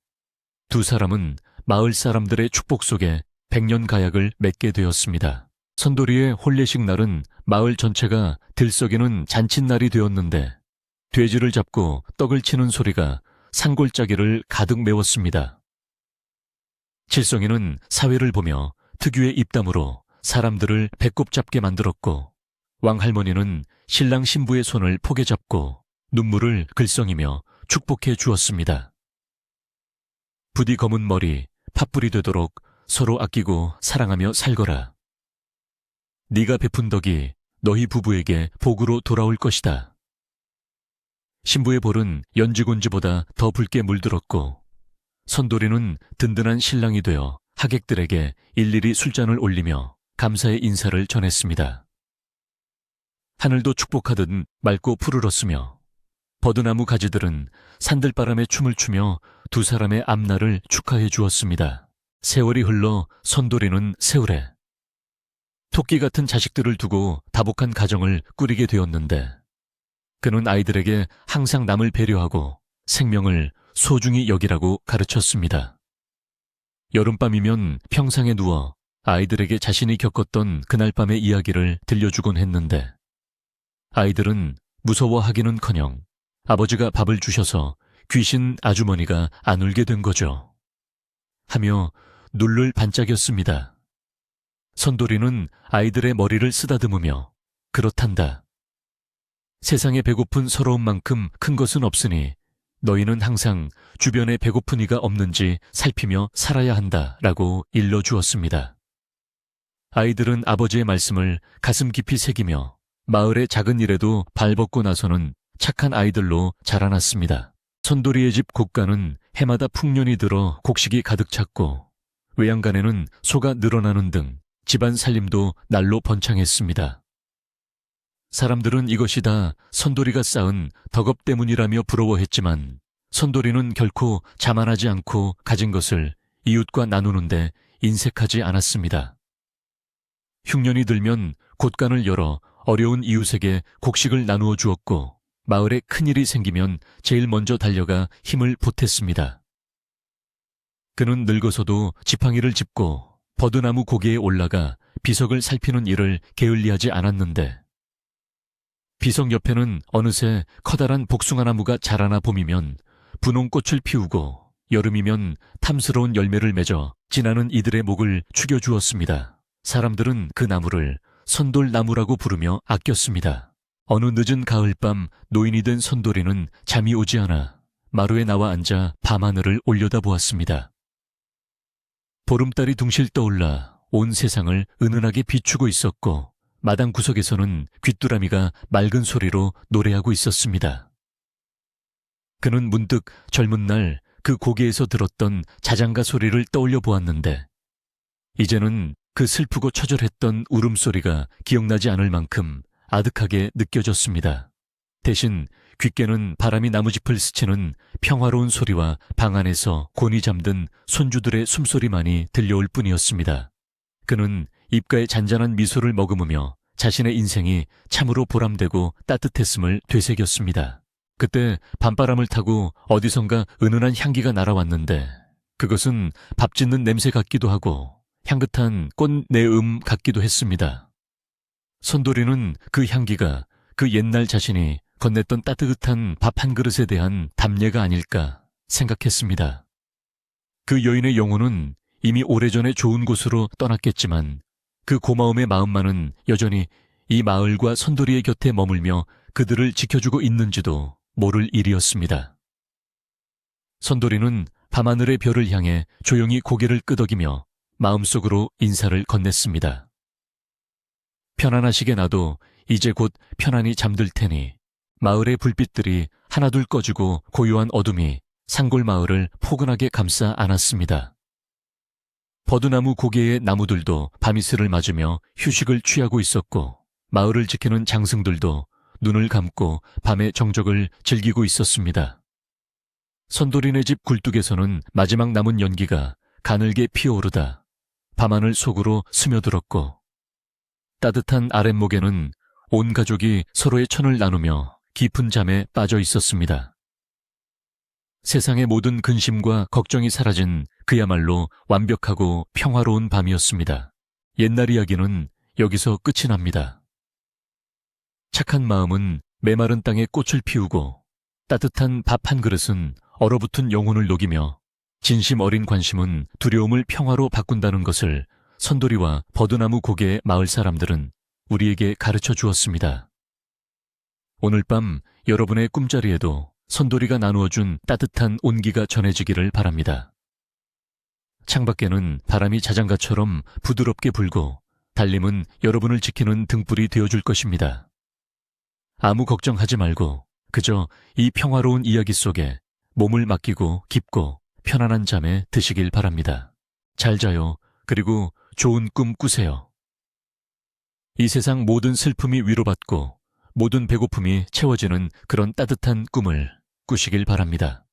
두 사람은 마을 사람들의 축복 속에 백년가약을 맺게 되었습니다. 선돌이의 혼례식 날은 마을 전체가 들썩이는 잔칫날이 되었는데 돼지를 잡고 떡을 치는 소리가 산골짜기를 가득 메웠습니다. 칠성이는 사회를 보며 특유의 입담으로 사람들을 배꼽 잡게 만들었고 왕할머니는 신랑 신부의 손을 포개 잡고 눈물을 글썽이며 축복해 주었습니다. 부디 검은 머리, 팥불이 되도록 서로 아끼고 사랑하며 살거라. 네가 베푼 덕이 너희 부부에게 복으로 돌아올 것이다. 신부의 볼은 연지곤지보다 더 붉게 물들었고 선돌이는 든든한 신랑이 되어 하객들에게 일일이 술잔을 올리며 감사의 인사를 전했습니다. 하늘도 축복하듯 맑고 푸르렀으며 버드나무 가지들은 산들바람에 춤을 추며 두 사람의 앞날을 축하해 주었습니다. 세월이 흘러 선돌이는 세월에 토끼 같은 자식들을 두고 다복한 가정을 꾸리게 되었는데 그는 아이들에게 항상 남을 배려하고 생명을 소중히 여기라고 가르쳤습니다. 여름밤이면 평상에 누워 아이들에게 자신이 겪었던 그날 밤의 이야기를 들려주곤 했는데 아이들은 무서워하기는커녕 아버지가 밥을 주셔서 귀신 아주머니가 안 울게 된 거죠. 하며 눈을 반짝였습니다. 선돌이는 아이들의 머리를 쓰다듬으며 그렇단다. 세상에 배고픈 서러운 만큼 큰 것은 없으니 너희는 항상 주변에 배고픈 이가 없는지 살피며 살아야 한다라고 일러주었습니다. 아이들은 아버지의 말씀을 가슴 깊이 새기며 마을의 작은 일에도 발벗고 나서는 착한 아이들로 자라났습니다. 선돌이의 집 곡간은 해마다 풍년이 들어 곡식이 가득 찼고 외양간에는 소가 늘어나는 등 집안 살림도 날로 번창했습니다. 사람들은 이것이 다 선돌이가 쌓은 덕업 때문이라며 부러워했지만 선돌이는 결코 자만하지 않고 가진 것을 이웃과 나누는데 인색하지 않았습니다. 흉년이 들면 곳간을 열어 어려운 이웃에게 곡식을 나누어 주었고 마을에 큰일이 생기면 제일 먼저 달려가 힘을 보탰습니다. 그는 늙어서도 지팡이를 짚고 버드나무 고개에 올라가 비석을 살피는 일을 게을리하지 않았는데 비석 옆에는 어느새 커다란 복숭아나무가 자라나 봄이면 분홍꽃을 피우고 여름이면 탐스러운 열매를 맺어 지나는 이들의 목을 축여주었습니다. 사람들은 그 나무를 선돌나무라고 부르며 아꼈습니다. 어느 늦은 가을밤 노인이 된 선돌이는 잠이 오지 않아 마루에 나와 앉아 밤하늘을 올려다보았습니다. 보름달이 둥실 떠올라 온 세상을 은은하게 비추고 있었고 마당 구석에서는 귀뚜라미가 맑은 소리로 노래하고 있었습니다. 그는 문득 젊은 날 그 고개에서 들었던 자장가 소리를 떠올려 보았는데 이제는 그 슬프고 처절했던 울음소리가 기억나지 않을 만큼 아득하게 느껴졌습니다. 대신 귓게는 바람이 나무짚을 스치는 평화로운 소리와 방 안에서 곤히 잠든 손주들의 숨소리만이 들려올 뿐이었습니다. 그는 입가에 잔잔한 미소를 머금으며 자신의 인생이 참으로 보람되고 따뜻했음을 되새겼습니다. 그때 밤바람을 타고 어디선가 은은한 향기가 날아왔는데 그것은 밥 짓는 냄새 같기도 하고 향긋한 꽃내음 같기도 했습니다. 선돌이는 그 향기가 그 옛날 자신이 건넸던 따뜻한 밥 한 그릇에 대한 답례가 아닐까 생각했습니다. 그 여인의 영혼은 이미 오래전에 좋은 곳으로 떠났겠지만 그 고마움의 마음만은 여전히 이 마을과 선돌이의 곁에 머물며 그들을 지켜주고 있는지도 모를 일이었습니다. 선돌이는 밤하늘의 별을 향해 조용히 고개를 끄덕이며 마음속으로 인사를 건넸습니다. 편안하시게 나도 이제 곧 편안히 잠들 테니 마을의 불빛들이 하나둘 꺼지고 고요한 어둠이 산골 마을을 포근하게 감싸 안았습니다. 버드나무 고개의 나무들도 밤이슬을 맞으며 휴식을 취하고 있었고 마을을 지키는 장승들도 눈을 감고 밤의 정적을 즐기고 있었습니다. 선돌이네 집 굴뚝에서는 마지막 남은 연기가 가늘게 피어오르다 밤하늘 속으로 스며들었고 따뜻한 아랫목에는 온 가족이 서로의 천을 나누며 깊은 잠에 빠져 있었습니다. 세상의 모든 근심과 걱정이 사라진 그야말로 완벽하고 평화로운 밤이었습니다. 옛날 이야기는 여기서 끝이 납니다. 착한 마음은 메마른 땅에 꽃을 피우고 따뜻한 밥 한 그릇은 얼어붙은 영혼을 녹이며 진심 어린 관심은 두려움을 평화로 바꾼다는 것을 선돌이와 버드나무 고개의 마을 사람들은 우리에게 가르쳐 주었습니다. 오늘 밤 여러분의 꿈자리에도 선돌이가 나누어준 따뜻한 온기가 전해지기를 바랍니다. 창밖에는 바람이 자장가처럼 부드럽게 불고 달님은 여러분을 지키는 등불이 되어줄 것입니다. 아무 걱정하지 말고 그저 이 평화로운 이야기 속에 몸을 맡기고 깊고 편안한 잠에 드시길 바랍니다. 잘 자요. 그리고 좋은 꿈 꾸세요. 이 세상 모든 슬픔이 위로받고 모든 배고픔이 채워지는 그런 따뜻한 꿈을 꾸시길 바랍니다.